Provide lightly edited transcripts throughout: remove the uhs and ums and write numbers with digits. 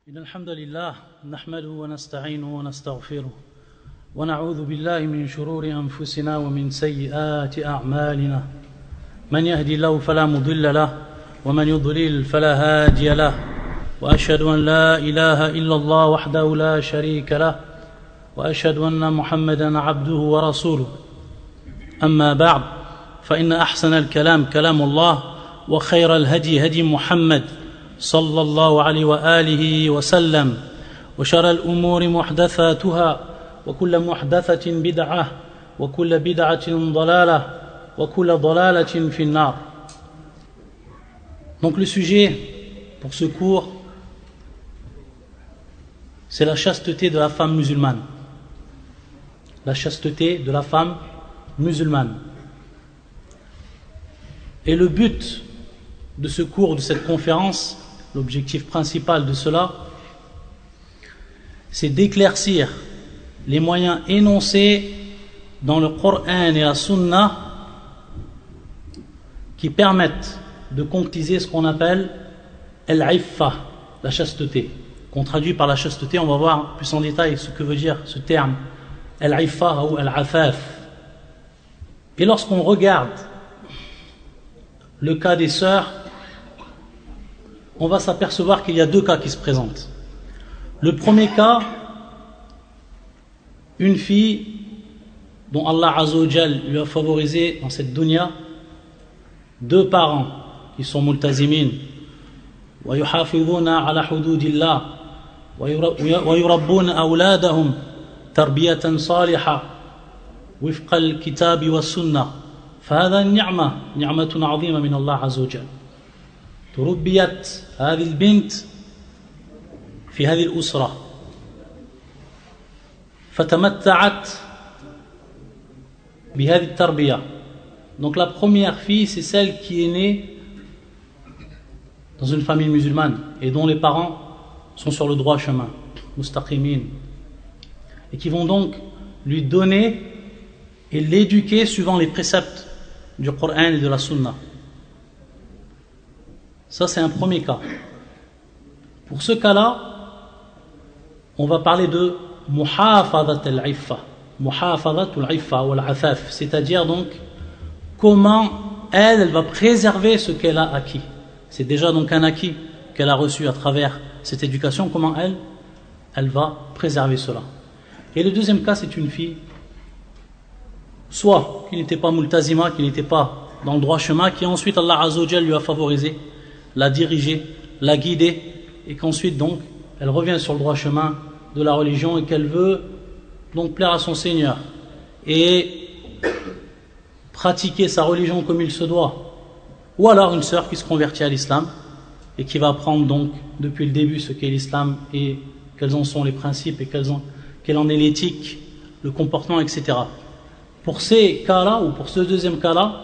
إن الحمد لله نحمده ونستعينه ونستغفره ونعوذ بالله من شرور أنفسنا ومن سيئات أعمالنا من يهدي الله فلا مضل له ومن يضلل فلا هادي له وأشهد أن لا إله إلا الله وحده لا شريك له وأشهد أن محمدا عبده ورسوله أما بعد فإن أحسن الكلام كلام الله وخير الهدي هدي محمد صلى الله عليه وآله وسلم وشر الأمور محدثاتها وكل محدثة بدعة وكل بدعة ضلالة وكل ضلالة في النار. Donc le sujet pour ce cours, c'est la chasteté de la femme musulmane. La chasteté de la femme musulmane. Et le but de ce cours, de cette conférence, l'objectif principal de cela, c'est d'éclaircir les moyens énoncés dans le Coran et la Sunna qui permettent de concrétiser ce qu'on appelle al-iffa, la chasteté. Qu'on traduit par la chasteté, on va voir plus en détail ce que veut dire ce terme, al-iffa ou al-afaf. Et lorsqu'on regarde le cas des sœurs, on va s'apercevoir qu'il y a deux cas qui se présentent. Le premier cas, une fille dont Allah Azza wa Jal lui a favorisé dans cette dunya deux parents qui sont multazimin wa yuhafidhuna ala hududillah wa yurabbuna awladahum tarbiyatan salihah wifqa al-kitab wa sunnah فهذا نعمة عظيمة من الله عز وجل. تربيت هذه البنت في هذه الأسرة فتمتعت بهذه التربية. Donc la première fille, c'est celle qui est née dans une famille musulmane et dont les parents sont sur le droit chemin, mustaqimin, et qui vont donc lui donner et l'éduquer suivant les préceptes du Coran et de la Sunna. Ça, c'est un premier cas. Pour ce cas-là, on va parler de muhafadat al-iffa, muhafadat al-iffa ou al-afaf, c'est-à-dire donc comment elle va préserver ce qu'elle a acquis. C'est déjà donc un acquis qu'elle a reçu à travers cette éducation, comment elle va préserver cela. Et le deuxième cas, c'est une fille soit qui n'était pas multazima, qui n'était pas dans le droit chemin, qui ensuite Allah Azza wa Jal lui a favorisé, l'a dirigée, l'a guidée, et qu'ensuite donc elle revient sur le droit chemin de la religion et qu'elle veut donc plaire à son Seigneur et pratiquer sa religion comme il se doit. Ou alors une sœur qui se convertit à l'islam et qui va apprendre donc depuis le début ce qu'est l'islam et quels en sont les principes et quelle en est l'éthique, le comportement, etc. Pour ces cas-là, ou pour ce deuxième cas-là,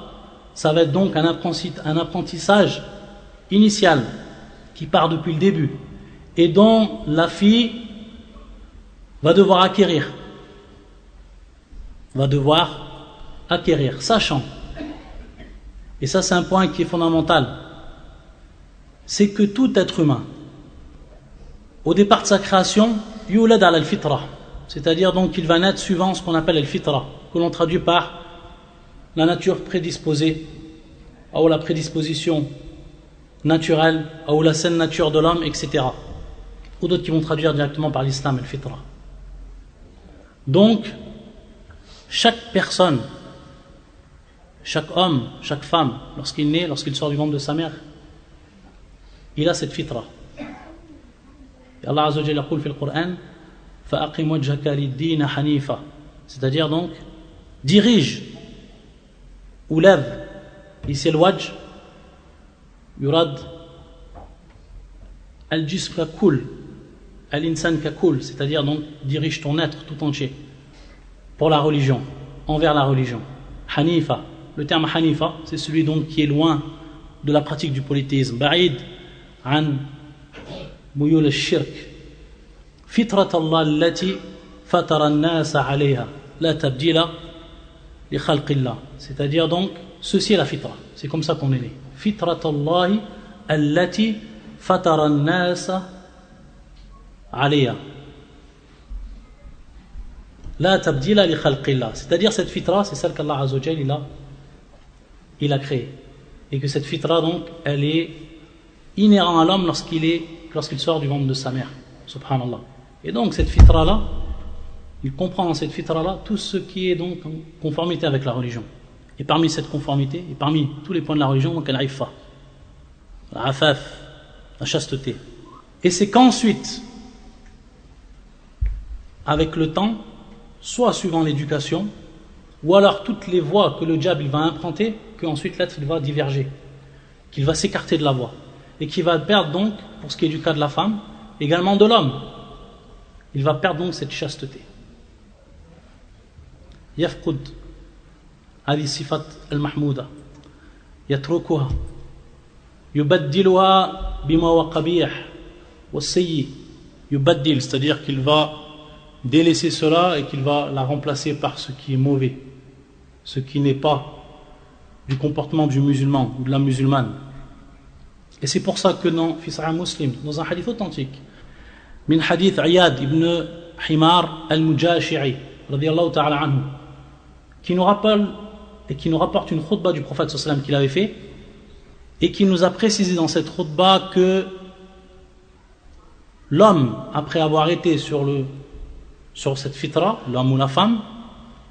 ça va être donc un apprentissage initial qui part depuis le début et dont la fille va devoir acquérir, sachant, et ça c'est un point qui est fondamental, c'est que tout être humain, au départ de sa création, yulad ala al-fitra, c'est-à-dire donc qu'il va naître suivant ce qu'on appelle al-fitra, que l'on traduit par la nature prédisposée, ou la prédisposition naturelle, ou la saine nature de l'homme, etc. Ou d'autres qui vont traduire directement par l'islam, al-fitra. Donc, chaque personne, chaque homme, chaque femme, lorsqu'il naît, lorsqu'il sort du ventre de sa mère, il a cette fitra. Et Allah Azza wa Jalla dit dans le Coran, فَأَقِمْ وَجْهَكَ لِلدِّينَ حَنِيفًا, c'est-à-dire donc dirige ou lève, ici le wajh yurad al-jism kakul al-insan kakul, c'est-à-dire donc dirige ton être tout entier pour la religion, envers la religion. Hanifa, le terme Hanifa, c'est celui donc qui est loin de la pratique du polythéisme, ba'id an muyul al-shirk, fitrat Allah allati fatara an-nasa alayha la tabdila li khalqillah, c'est-à-dire donc ceci est la fitra, c'est comme ça qu'on est né. Fitrat Allah allati fatara an-nasa عليها لا تبديل لخلق الله. C'est-à-dire cette fitra, c'est celle qu'Allah Azza wa Jalla il a créée. Et que cette fitra donc, elle est inhérente à l'homme lorsqu'il sort du ventre de sa mère. Subhanallah. Et donc cette fitra là, il comprend dans cette fitra là tout ce qui est donc en conformité avec la religion. Et parmi cette conformité, et parmi tous les points de la religion, donc al-iffa, l'afaf, la chasteté. Et c'est qu'ensuite, avec le temps, soit suivant l'éducation, ou alors toutes les voies que le diable il va implanter, qu'ensuite l'être il va diverger, qu'il va s'écarter de la voie, et qu'il va perdre donc, pour ce qui est du cas de la femme, également de l'homme, il va perdre donc cette chasteté. يفقد هذه الصفات المحمودة يتركها يبدلها بما هو قبيح والسيء يبدل, c'est-à-dire qu'il va délaisser cela et qu'il va la remplacer par ce qui est mauvais, ce qui n'est pas du comportement du musulman ou de la musulmane. Et c'est pour ça que dans Sahih Muslim, dans un hadith authentique, min hadith Iyad ibn Himar al-Mujashi'i radiyallahu ta'ala anhu, qui nous rappelle et qui nous rapporte une khutbah du prophète sallallahu alayhi wa sallam qu'il avait fait, et qui nous a précisé dans cette khutbah que l'homme, après avoir été sur cette fitra, l'homme ou la femme,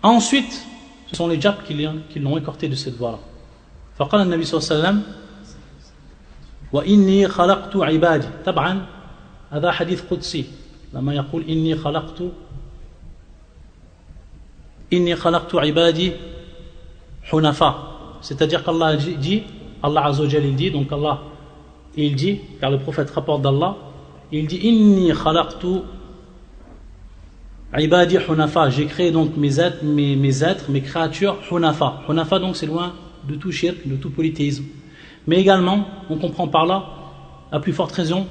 ensuite ce sont les djabs qui l'ont écorté de cette voie-là. فقال النبي صلى الله عليه وسلم وإني خلقت عبادي, طبعا هذا حديث قدسي لما يقول إني خلقت عبادي حنفاء, c'est-à-dire qu'Allah dit, Allah Azza wa Jalla il dit, donc Allah il dit, car le prophète rapporte d'Allah, il dit inni khalaqtu ibadi hunafa, j'ai créé donc mes êtres, mes créatures hunafa. Hunafa donc c'est loin de tout shirk, de tout polythéisme. Mais également, on comprend par là, à plus forte raison,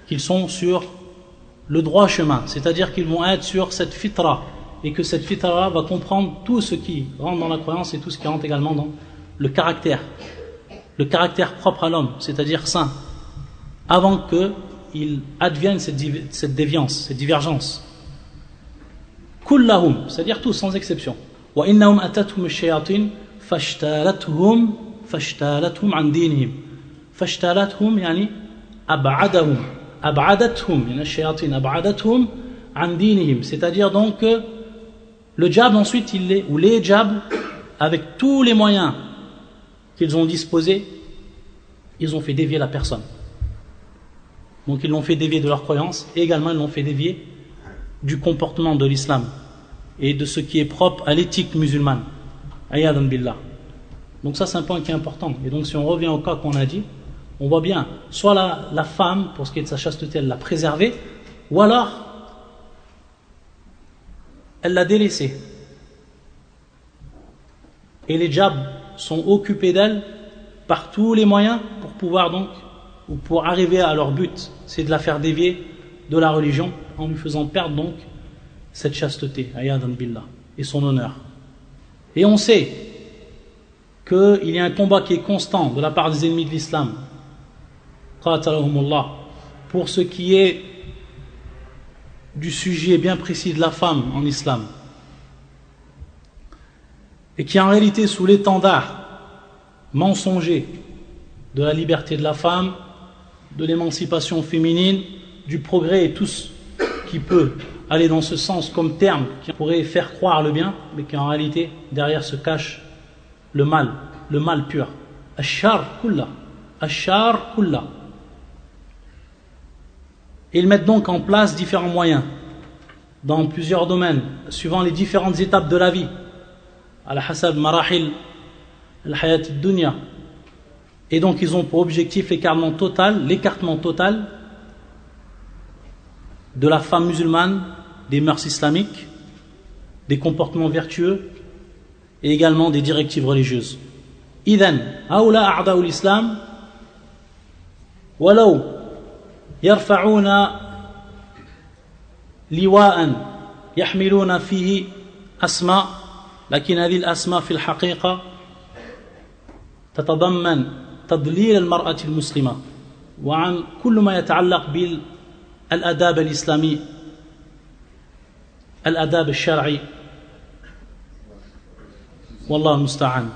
qu'ils sont sur le droit chemin, c'est-à-dire qu'ils vont être sur cette fitra, et que cette fitra va comprendre tout ce qui rentre dans la croyance et tout ce qui rentre également dans le caractère propre à l'homme, c'est-à-dire saint, avant qu'il advienne cette déviance, cette divergence. Kullahum, c'est-à-dire tous sans exception. Wa innahum atathum ash-shayatin fashtalathum an dinihim. Fashtalathum yani ab'adathum yani ash-shayatin ab'adathum an dinihim, c'est-à-dire donc le diable ensuite ou les diables, avec tous les moyens qu'ils ont disposés, ils ont fait dévier la personne. Donc ils l'ont fait dévier de leur croyance, et également ils l'ont fait dévier du comportement de l'islam et de ce qui est propre à l'éthique musulmane. Ayadan billah. Donc ça c'est un point qui est important. Et donc si on revient au cas qu'on a dit, on voit bien, soit la femme, pour ce qui est de sa chasteté, elle l'a préservée, ou alors elle l'a délaissée. Et les djabs sont occupés d'elle par tous les moyens pour pouvoir donc, ou pour arriver à leur but, c'est de la faire dévier de la religion en lui faisant perdre donc cette chasteté, ayadan billah, et son honneur. Et on sait qu'il y a un combat qui est constant de la part des ennemis de l'islam, qatalahumullah, pour ce qui est du sujet bien précis de la femme en islam, et qui est en réalité sous l'étendard mensonger de la liberté de la femme, de l'émancipation féminine, du progrès et tout ce qui peut aller dans ce sens comme terme qui pourrait faire croire le bien, mais qui en réalité derrière se cache le mal pur. Ash-shar kulla. Ils mettent donc en place différents moyens dans plusieurs domaines, suivant les différentes étapes de la vie. Al-hasad marahil al-hayat ad-dunya. Et donc ils ont pour objectif l'écartement total de la femme musulmane, des mœurs islamiques, des comportements vertueux et également des directives religieuses. Idhan, haoula a'da'u l'islam, walau yarfa'una liwa'an yahmiluna fihi asma, lakin hadhihi al-asma fi al-haqiqa تتضمن تضليل المرأة المسلمة وعن كل ما يتعلق الأداب الإسلامي الأداب الشرعي والله المستعان.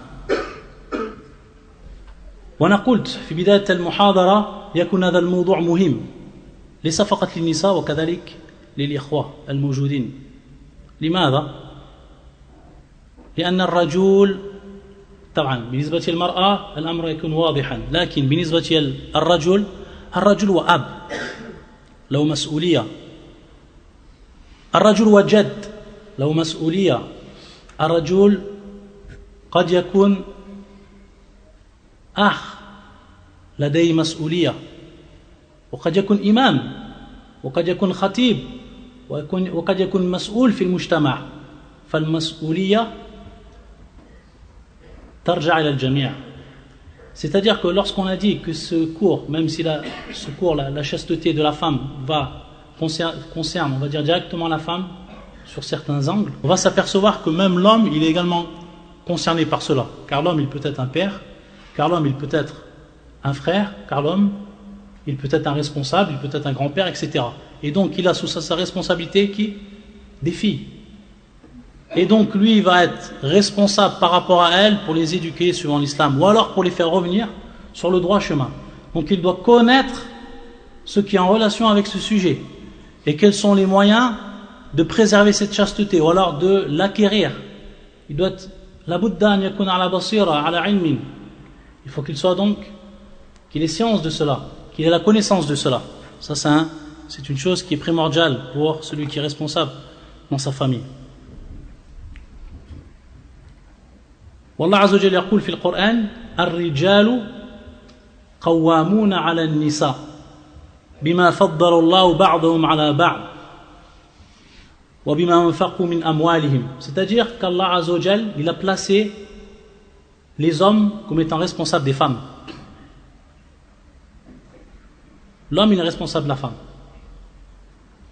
وأنا قلت في بداية المحاضرة يكون هذا الموضوع مهم ليس فقط للنساء وكذلك للإخوة الموجودين. لماذا؟ لأن الرجل طبعا بالنسبة للمرأة الأمر يكون واضحا، لكن بالنسبة للرجل الرجل وأب له مسؤولية، الرجل وجد له مسؤولية، الرجل قد يكون أخ لديه مسؤولية، وقد يكون إمام، وقد يكون خطيب، وقد يكون مسؤول في المجتمع. فالمسؤولية ترجع إلى الجميع. C'est-à-dire que lorsqu'on a dit que ce cours, même si ce cours, la chasteté de la femme concerne, on va dire directement la femme sur certains angles, on va s'apercevoir que même l'homme, il est également concerné par cela. Car l'homme, il peut être un père, car l'homme, il peut être un frère, car l'homme, il peut être un responsable, il peut être un grand-père, etc. Et donc, il a sous sa responsabilité des filles. Et donc, lui, il va être responsable par rapport à elles pour les éduquer suivant l'islam, ou alors pour les faire revenir sur le droit chemin. Donc, il doit connaître ce qui est en relation avec ce sujet, et quels sont les moyens de préserver cette chasteté, ou alors de l'acquérir. Il doit être, la Bouddha yakuna ala basira, ala ilmin. Il faut qu'il soit donc, qu'il ait science de cela, qu'il ait la connaissance de cela. Ça, c'est une chose qui est primordiale pour celui qui est responsable dans sa famille. والله عز وجل يقول في القرآن الرجال قوامون على النساء بما فضل الله بعضهم على بعض وبما أنفقوا من أموالهم. C'est-à-dire qu'Allah عز وجل il a placé les hommes comme étant responsables des femmes. L'homme il est responsable de la femme.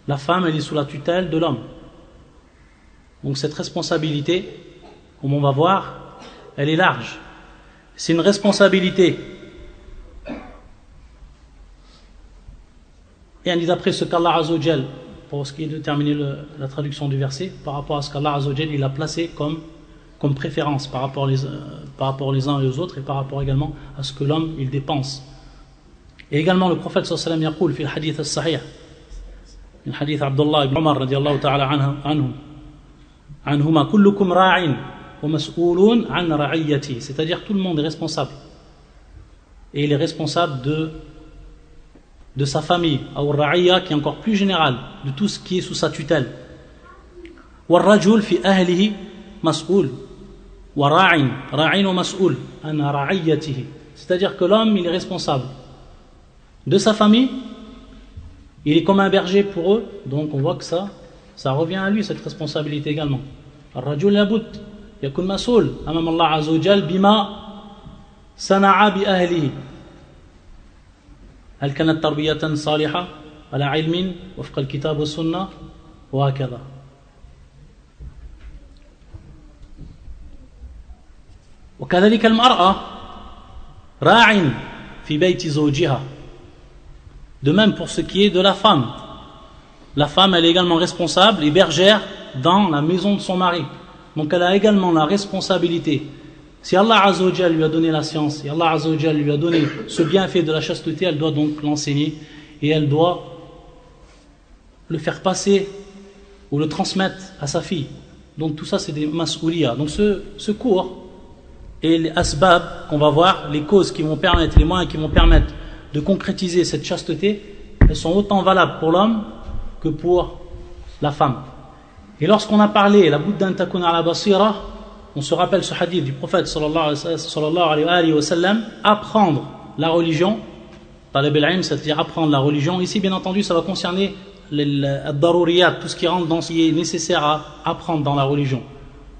La femme elle est sous la tutelle de l'homme. Donc cette responsabilité, comme on va voir, elle est large. C'est une responsabilité. Et d'après ce qu'Allah Azza wa Jal, pour ce qui est de terminer la traduction du verset, par rapport à ce qu'Allah Azza wa Jal il a placé comme préférence par rapport les uns et aux autres, et par rapport également à ce que l'homme il dépense. Et également le prophète sallallahu alayhi wa sallam yaqul fi al-hadith as-sahih, min hadith Abdullah ibn Umar radiyallahu ta'ala anhuma kullukum ra'in. C'est-à-dire tout le monde est responsable, et il est responsable de sa famille, ou ra'iyya qui est encore plus général, de tout ce qui est sous sa tutelle. والرجل في أهله مسؤول وراع ومسؤول عن رعيته. C'est-à-dire que l'homme il est responsable de sa famille, il est comme un berger pour eux, donc on voit que ça revient à lui cette responsabilité également. الرجل لابد يكون مسؤول أمام الله عز وجل بما صنع بأهله، هل كانت تربية صالحة على علم وفق الكتاب والسنة وهكذا. وكذلك المرأة راع في بيت زوجها. De même pour ce qui est de la femme. La femme elle est également responsable et bergère dans la maison de son mari. Donc elle a également la responsabilité. Si Allah Azza wa Jal lui a donné la science, si Allah Azza wa Jal lui a donné ce bienfait de la chasteté, elle doit donc l'enseigner et elle doit le faire passer ou le transmettre à sa fille. Donc tout ça c'est des mas'ouliya. Donc ce cours et les asbab qu'on va voir, les causes qui vont permettre, les moyens qui vont permettre de concrétiser cette chasteté, elles sont autant valables pour l'homme que pour la femme. Et lorsqu'on a parlé la Bouddha takuna ala basira, on se rappelle ce hadith du prophète sallallahu alayhi wa sallam, apprendre la religion, talab al-ilm, c'est-à-dire apprendre la religion. Ici bien entendu ça va concerner al-daruriyat, tout ce qui rentre dans ce qui est nécessaire à apprendre dans la religion,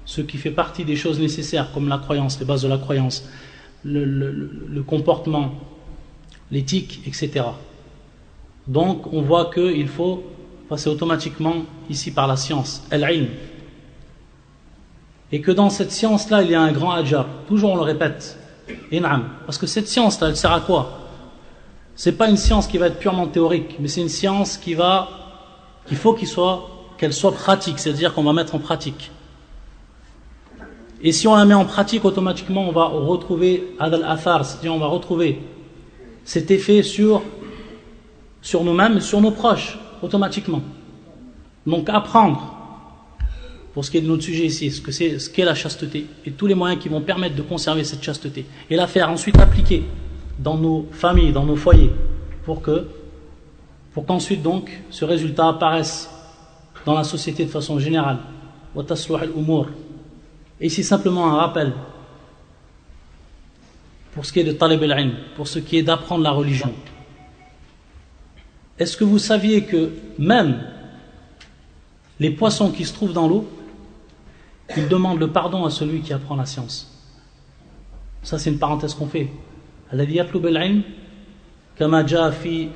ce qui fait partie des choses nécessaires comme la croyance, les bases de la croyance, le comportement, l'éthique, etc. Donc on voit qu'il faut passer automatiquement ici par la science, al-ilm. Et que dans cette science-là, il y a un grand ajar. Toujours on le répète. Parce que cette science-là, elle sert à quoi? c'est pas une science qui va être purement théorique, mais c'est une science qu'il faut qu'elle soit pratique, c'est-à-dire qu'on va mettre en pratique. Et si on la met en pratique, automatiquement on va retrouver adal athar, c'est-à-dire on va retrouver cet effet sur nous-mêmes et sur nos proches, automatiquement. Donc apprendre, pour ce qui est de notre sujet ici, ce qu'est la chasteté, et tous les moyens qui vont permettre de conserver cette chasteté, et la faire ensuite appliquer dans nos familles, dans nos foyers, pour qu'ensuite donc ce résultat apparaisse dans la société de façon générale. Et ici simplement un rappel pour ce qui est de talib al-ilm, pour ce qui est d'apprendre la religion. Est-ce que vous saviez que même les poissons qui se trouvent dans l'eau, ils demandent le pardon à celui qui apprend la science? Ça c'est une parenthèse qu'on fait. الذي يطلب العلم كما جاء في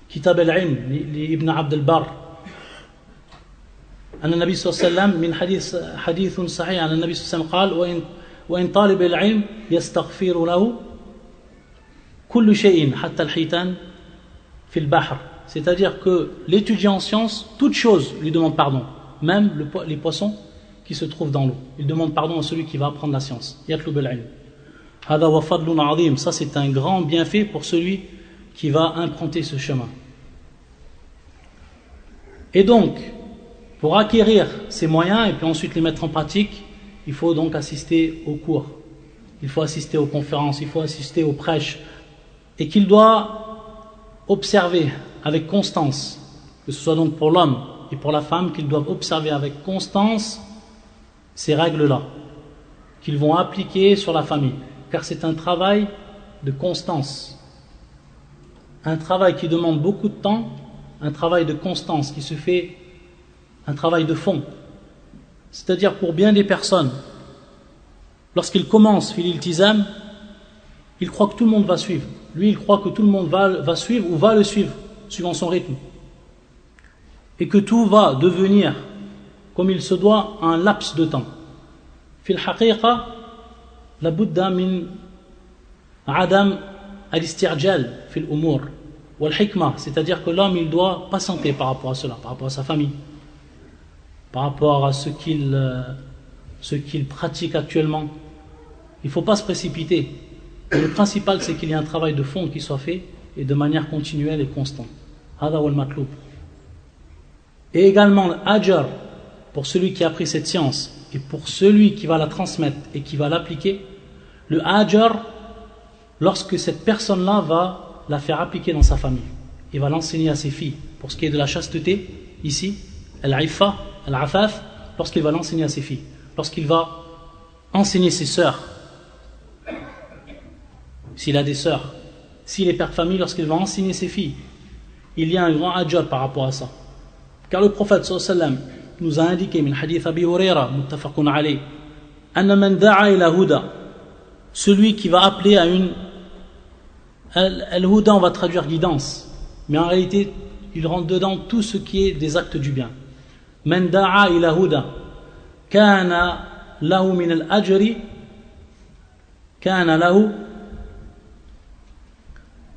كتاب العلم لابن عبد البر أن النبي صلى الله عليه وسلم من حديث صحيح أن النبي صلى الله عليه وسلم قال وإن طالب العلم يستغفر له كل شيء حتى الحيتان في البحر, c'est-à-dire que l'étudiant en sciences, toute chose lui demande pardon, même les poissons qui se trouvent dans l'eau. Il demande pardon à celui qui va apprendre la science. يطلب العلم. هذا وفضل عظيم. Ça c'est un grand bienfait pour celui qui va emprunter ce chemin. Et donc, pour acquérir ces moyens et puis ensuite les mettre en pratique, il faut donc assister aux cours, il faut assister aux conférences, il faut assister aux prêches, et qu'il doit observer avec constance, que ce soit donc pour l'homme et pour la femme, qu'ils doivent observer avec constance ces règles-là, qu'ils vont appliquer sur la famille, car c'est un travail de constance, un travail qui demande beaucoup de temps, un travail de constance qui se fait, un travail de fond. C'est-à-dire pour bien des personnes, lorsqu'ils commencent fil iltizam, ils croient que tout le monde va suivre. Lui, il croit que tout le monde va suivre ou va le suivre, suivant son rythme. Et que tout va devenir, comme il se doit, un laps de temps. Fil haqiqa, la budda min adam al-istirjal fil umur wal hikma, c'est-à-dire que l'homme il doit patienter par rapport à cela, par rapport à sa famille, par rapport à ce qu'il pratique actuellement. Il ne faut pas se précipiter. Mais le principal, c'est qu'il y ait un travail de fond qui soit fait et de manière continuelle et constante. Hada wal matloub. Et également l'ajr pour celui qui a appris cette science et pour celui qui va la transmettre et qui va l'appliquer. Le ajr, lorsque cette personne-là va la faire appliquer dans sa famille, il va l'enseigner à ses filles. Pour ce qui est de la chasteté, ici, al-iffa, al-afaf, lorsqu'il va l'enseigner à ses filles, lorsqu'il va enseigner ses sœurs, s'il a des sœurs, s'il est père de famille, lorsqu'il va enseigner ses filles, il y a un grand ajr par rapport à ça. Car le prophète sallallahu alayhi wa sallam nous a indiqué, min hadith Abi Huraira, muttafaqun alayh, anna man da'a ila huda, celui qui va appeler à une, al-huda on va traduire guidance, mais en réalité il rentre dedans tout ce qui est des actes du bien. Man da'a ila huda, kana lahu min al-ajri, kana lahu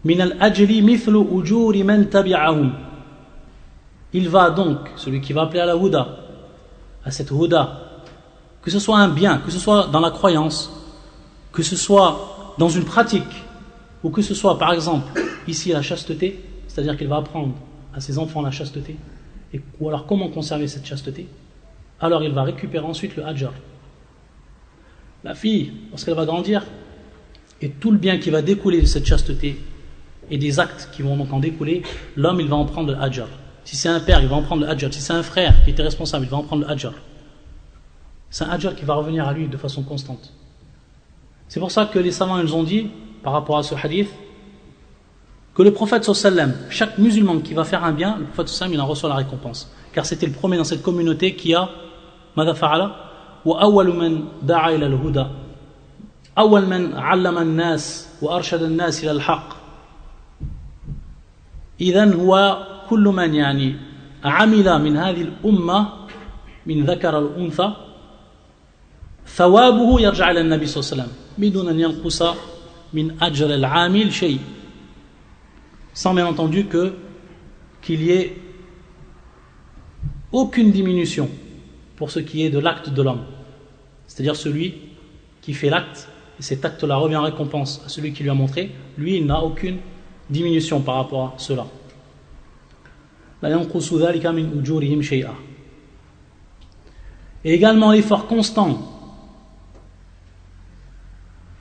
min al-ajri mithlu ujuri man tabi'ahum. Il va donc, celui qui va appeler à la huda, à cette huda, que ce soit un bien, que ce soit dans la croyance, que ce soit dans une pratique, ou que ce soit par exemple ici la chasteté, c'est-à-dire qu'il va apprendre à ses enfants la chasteté, ou alors comment conserver cette chasteté, alors il va récupérer ensuite le ajr. La fille, lorsqu'elle va grandir, et tout le bien qui va découler de cette chasteté, et des actes qui vont donc en découler, l'homme il va en prendre le ajr. Si c'est un père, il va en prendre le ajr. Si c'est un frère qui était responsable, il va en prendre le ajr. C'est un ajr qui va revenir à lui de façon constante. C'est pour ça que les savants ils ont dit, par rapport à ce hadith, que le prophète sallallahu alayhi wa sallam, chaque musulman qui va faire un bien, le prophète sallallahu alayhi wa sallam, il en reçoit la récompense. Car c'était le premier dans cette communauté qui a ماذا فعل وأول من دعا إلى الهدى أول من علم الناس وأرشد الناس إلى الحق. إذن هو كل من يعني عمل من هذه الأمة من ذكر الأنثى ثوابه يرجع إلى النبي صلى الله عليه وسلم بدون أن ينقص من أجر العامل شيء. sans bien entendu qu'il y ait aucune diminution pour ce qui est de l'acte de l'homme. C'est-à-dire celui qui fait l'acte, et cet acte-là revient en récompense à celui qui lui a montré, lui, il n'a aucune diminution par rapport à cela. Et également l'effort constant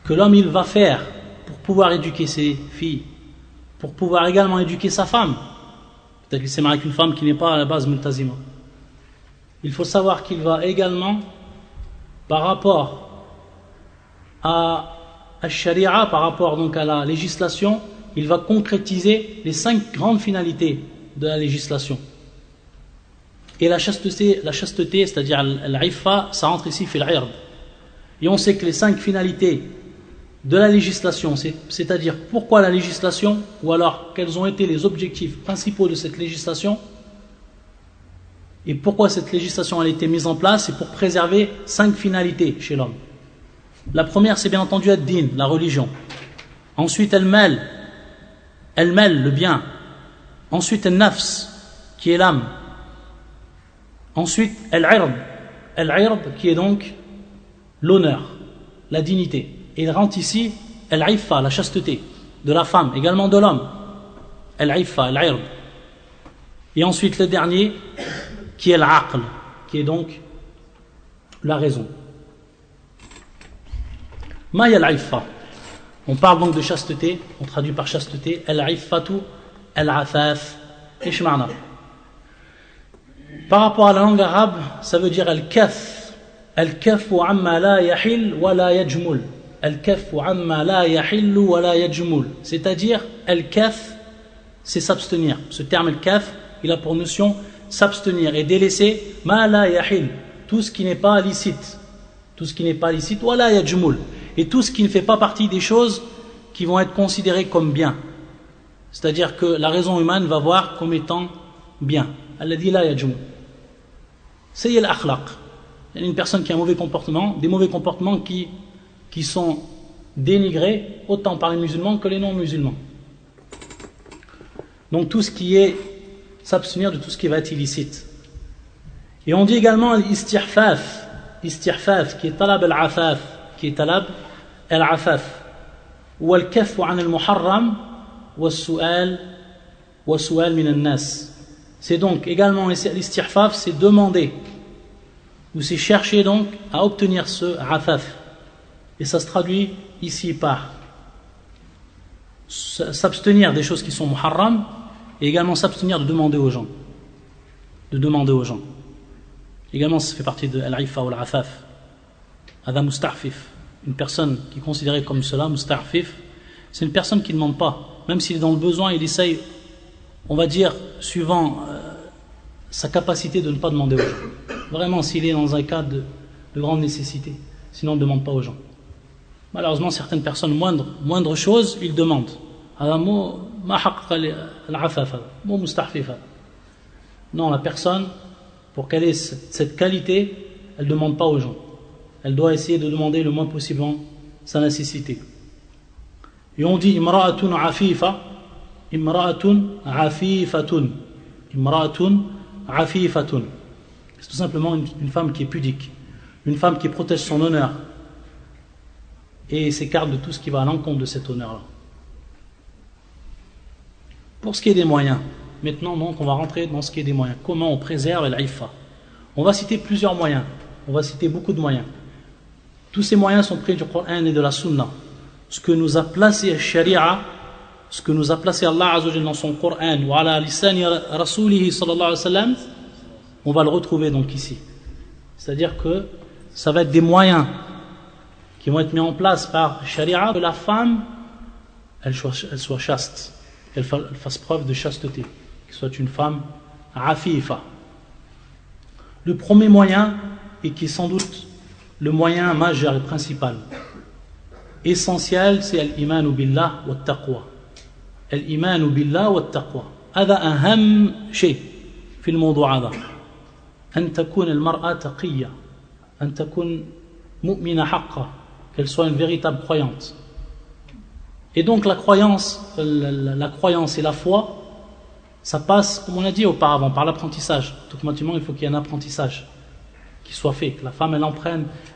que l'homme il va faire pour pouvoir éduquer ses filles, pour pouvoir également éduquer sa femme. Peut-être qu'il s'est marié avec une femme qui n'est pas à la base multazima. Il faut savoir qu'il va également, par rapport à Sharia, par rapport donc à la législation, il va concrétiser les 5 grandes finalités de la législation. Et la chasteté, c'est-à-dire l'iffa, ça rentre ici, fait l'ird. Et on sait que les 5 finalités de la législation, c'est-à-dire pourquoi la législation, ou alors quels ont été les objectifs principaux de cette législation, et pourquoi cette législation a été mise en place, c'est pour préserver 5 finalités chez l'homme. La première, c'est bien entendu ad-din, la religion. Ensuite, al-mal, le bien. Ensuite, al-nafs, qui est l'âme. Ensuite, al-ird, qui est donc l'honneur, la dignité. Et il rentre ici al-iffa, la chasteté, de la femme, également de l'homme. Al-iffa, al-ird. Et ensuite, le dernier, qui est l'aql, qui est donc la raison. Ma ya al-iffa. On parle donc de chasteté, on traduit par chasteté, al-iffatu, al-afaf. Ish ma'na. Par rapport à la langue arabe, ça veut dire al-kaf. Al-kafu amma la yahil wa la yajmul. Al-kafu amma la yahil wa la yajmul. C'est-à-dire, al-kaf, c'est s'abstenir. Ce terme al-kaf, il a pour notion s'abstenir et délaisser ma la yahil, tout ce qui n'est pas licite. Tout ce qui n'est pas licite, wa la yajmul. Et tout ce qui ne fait pas partie des choses qui vont être considérées comme bien. C'est-à-dire que la raison humaine va voir comme étant bien. Elle a dit la yajmul. C'est l'akhlaq. Il y a une personne qui a un mauvais comportement, des mauvais comportements qui sont dénigrés autant par les musulmans que les non-musulmans. Donc tout ce qui est s'abstenir de tout ce qui va être illicite. Et on dit également l'istihfaf, qui est talab al-afaf, qui est talab al-afaf, ou al-kafu an al-muharram, wa al-su'al min al-nas. C'est donc également l'istihfaf, c'est demander, ou c'est chercher donc à obtenir ce afaf. Et ça se traduit ici par s'abstenir des choses qui sont muharram, et également s'abstenir de demander aux gens. De demander aux gens. Également, ça fait partie de al-ifa ou al-afaf. Adam musta'fif. Une personne qui est considérée comme cela, musta'fif, c'est une personne qui ne demande pas. Même s'il est dans le besoin, il essaye, on va dire, suivant sa capacité de ne pas demander aux gens. Vraiment, s'il est dans un cas de grande nécessité. Sinon, on ne demande pas aux gens. Malheureusement, certaines personnes, moindre chose, ils demandent. Non, la personne, pour qu'elle ait cette qualité, elle ne demande pas aux gens. Elle doit essayer de demander le moins possible sa nécessité. Et on dit imra'atun afifa, imra'atun afifatun, imra'atun afifatun. C'est tout simplement une femme qui est pudique, une femme qui protège son honneur et s'écarte de tout ce qui va à l'encontre de cet honneur-là. Pour ce qui est des moyens, maintenant donc on va rentrer dans ce qui est des moyens. Comment on préserve l'iffa? On va citer plusieurs moyens, on va citer beaucoup de moyens. Tous ces moyens sont pris du Coran et de la Sunna. Ce que nous a placé Sharia, ce que nous a placé Allah Azza wa Jalla dans son Coran, wa ala lisani rasulihi sallallahu alayhi wa sallam, on va le retrouver donc ici. C'est-à-dire que ça va être des moyens qui vont être mis en place par Sharia, que la femme, elle soit chaste, qu'elle fasse preuve de chasteté, qu'elle soit une femme afifa. Le premier moyen, et qui est sans doute le moyen majeur et principal, essentiel, c'est l'imanu billah wa taqwa. L'imanu billah wa taqwa. هذا أهم شيء في الموضوع هذا. أن تكون المرأة تقية، أن تكون مؤمنة حقا, qu'elle soit une véritable croyante. Et donc la croyance et la foi, ça passe, comme on a dit auparavant, par l'apprentissage. Automatiquement, il faut qu'il y ait un apprentissage qui soit fait, que la femme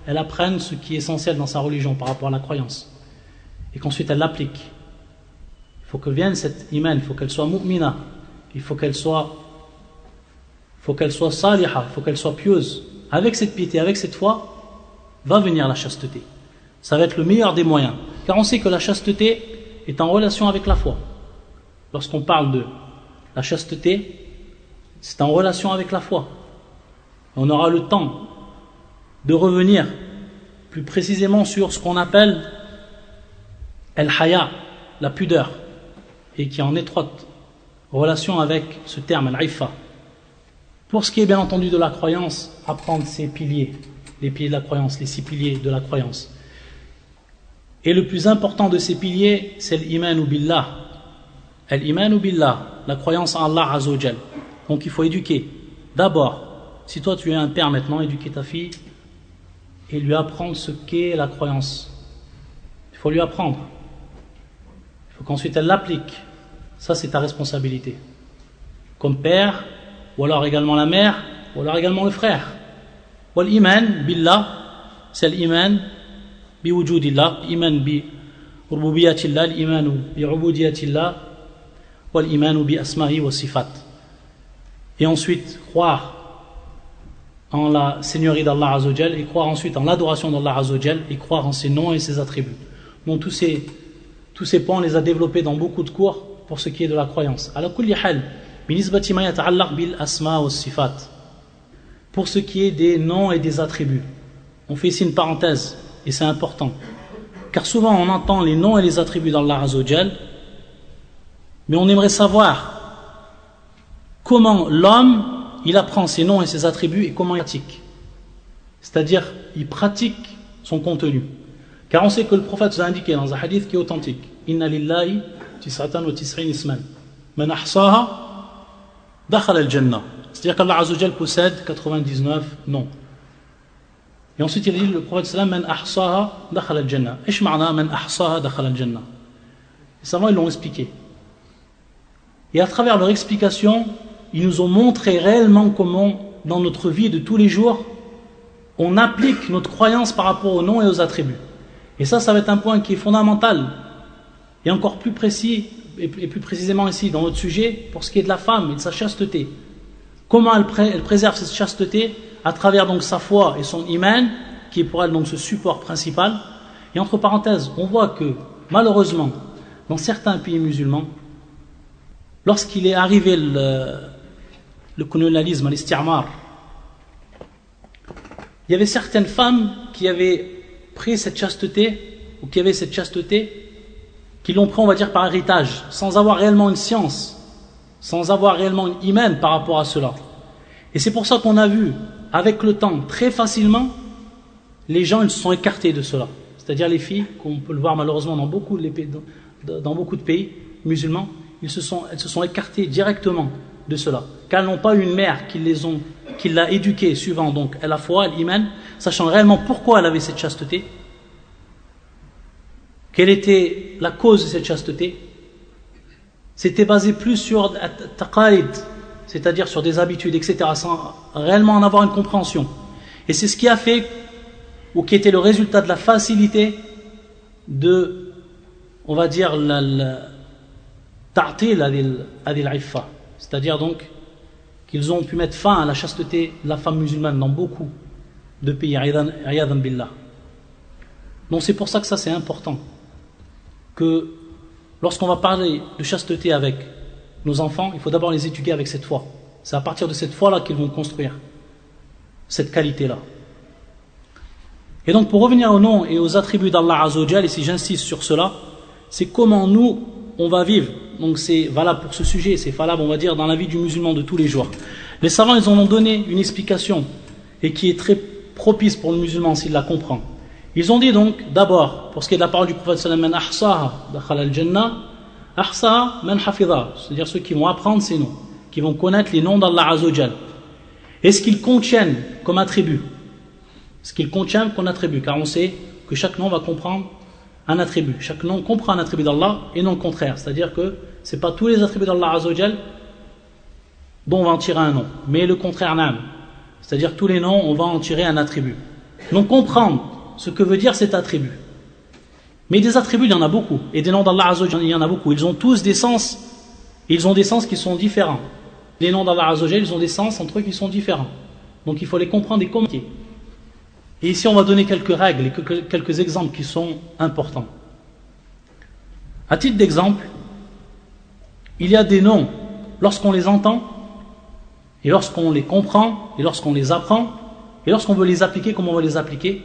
elle apprenne ce qui est essentiel dans sa religion par rapport à la croyance, et qu'ensuite elle l'applique. Il faut que vienne cette iman, il faut qu'elle soit mu'mina, il faut qu'elle soit saliha, il faut qu'elle soit pieuse. Avec cette piété, avec cette foi, va venir la chasteté. Ça va être le meilleur des moyens, car on sait que la chasteté est en relation avec la foi. Lorsqu'on parle de la chasteté, c'est en relation avec la foi. On aura le temps de revenir plus précisément sur ce qu'on appelle al-haya, la pudeur, et qui est en étroite relation avec ce terme, al-iffa. Pour ce qui est bien entendu de la croyance, apprendre ces piliers, les piliers de la croyance, les 6 piliers de la croyance. Et le plus important de ces piliers, c'est l'imanu billah. Al-imanu billah, la croyance en Allah Azza wa Jal. Donc il faut éduquer. D'abord, si toi tu es un père maintenant, éduquer ta fille et lui apprendre ce qu'est la croyance. Il faut lui apprendre. Il faut qu'ensuite elle l'applique. Ça, c'est ta responsabilité. Comme père, ou alors également la mère, ou alors également le frère. Wal iman billah, c'est l'iman bi wujudillah, iman bi rububiyatillah, l'iman bi ubudiyatillah, wal iman bi asma'i wa sifat. Et ensuite croire en la seigneurie d'Allah Azza wa Jal, et croire ensuite en l'adoration d'Allah Azza wa Jal, et croire en ses noms et ses attributs. Donc tous ces points, on les a développés dans beaucoup de cours pour ce qui est de la croyance. Ala kulli hal, binisbati ma yata'allaq bil asma wa sifat. Pour ce qui est des noms et des attributs. On fait ici une parenthèse, et c'est important. Car souvent on entend les noms et les attributs d'Allah Azza wa Jal, mais on aimerait savoir comment l'homme il apprend ses noms et ses attributs et comment il pratique. C'est-à-dire, il pratique son contenu. Car on sait que le prophète nous a indiqué dans un hadith qui est authentique. Inna lillahi tis'atan wa tis'in isman. Man ahsaha dakhala al-jannah. C'est-à-dire qu'Allah Azza wa Jal possède 99 noms. Et ensuite il a dit le prophète sallam man ahsaha dakhala al-jannah. Ish ma'na man ahsaha dakhala al-jannah. Les savants ils l'ont expliqué. Et à travers leur explication, ils nous ont montré réellement comment, dans notre vie de tous les jours, on applique notre croyance par rapport aux noms et aux attributs. Et ça va être un point qui est fondamental, et encore plus précis, et plus précisément ici, dans notre sujet, pour ce qui est de la femme et de sa chasteté. Comment elle préserve cette chasteté à travers donc sa foi et son iman, qui est pour elle donc ce support principal. Et entre parenthèses, on voit que, malheureusement, dans certains pays musulmans, lorsqu'il est arrivé le colonialisme, l'isti'mar, il y avait certaines femmes qui avaient pris cette chasteté, ou qui avaient cette chasteté, qui l'ont pris, on va dire, par héritage, sans avoir réellement une science, sans avoir réellement une iman par rapport à cela. Et c'est pour ça qu'on a vu, avec le temps, très facilement, les gens ils se sont écartés de cela. C'est-à-dire les filles, qu'on peut le voir malheureusement dans beaucoup de pays musulmans, elles se sont écartées directement de cela, car elles n'ont pas eu une mère qui l'a éduquée suivant donc la foi, l'iman, sachant réellement pourquoi elle avait cette chasteté, quelle était la cause de cette chasteté. C'était basé plus sur taqalid, c'est-à-dire sur des habitudes, etc., sans réellement en avoir une compréhension. Et c'est ce qui a fait, ou qui était le résultat de la facilité de, on va dire, ta'til adil iffa. C'est-à-dire donc qu'ils ont pu mettre fin à la chasteté de la femme musulmane dans beaucoup de pays, ayadan billah. Donc c'est pour ça que ça c'est important, que lorsqu'on va parler de chasteté avec nos enfants, il faut d'abord les éduquer avec cette foi. C'est à partir de cette foi-là qu'ils vont construire cette qualité-là. Et donc pour revenir aux noms et aux attributs d'Allah Azza wa Jal, et si j'insiste sur cela, c'est comment nous on va vivre. Donc c'est valable pour ce sujet, c'est valable on va dire dans la vie du musulman de tous les jours. Les savants ils en ont donné une explication et qui est très propice pour le musulman s'il la comprend. Ils ont dit donc d'abord pour ce qui est de la parole du prophète sallallahu alayhi wa sallam, man ahsaha dakhala al-jannah, ahsaha man hafidha, c'est-à-dire ceux qui vont apprendre ces noms, qui vont connaître les noms d'Allah Azza wa Jal et ce qu'ils contiennent comme attribut. Ce qu'ils contiennent comme attribut, car on sait que chaque nom va comprendre un attribut. Chaque nom comprend un attribut d'Allah et non le contraire. C'est-à-dire que ce n'est pas tous les attributs d'Allah Azzawajal dont on va en tirer un nom, mais le contraire même. C'est-à-dire que tous les noms, on va en tirer un attribut. Donc comprendre ce que veut dire cet attribut. Mais des attributs, il y en a beaucoup. Et des noms d'Allah Azzawajal, il y en a beaucoup. Ils ont tous des sens. Ils ont des sens qui sont différents. Les noms d'Allah Azzawajal, ils ont des sens entre eux qui sont différents. Donc il faut les comprendre et communiquer. Et ici, on va donner quelques règles et quelques exemples qui sont importants. À titre d'exemple, il y a des noms, lorsqu'on les entend, et lorsqu'on les comprend, et lorsqu'on les apprend, et lorsqu'on veut les appliquer, comment on va les appliquer,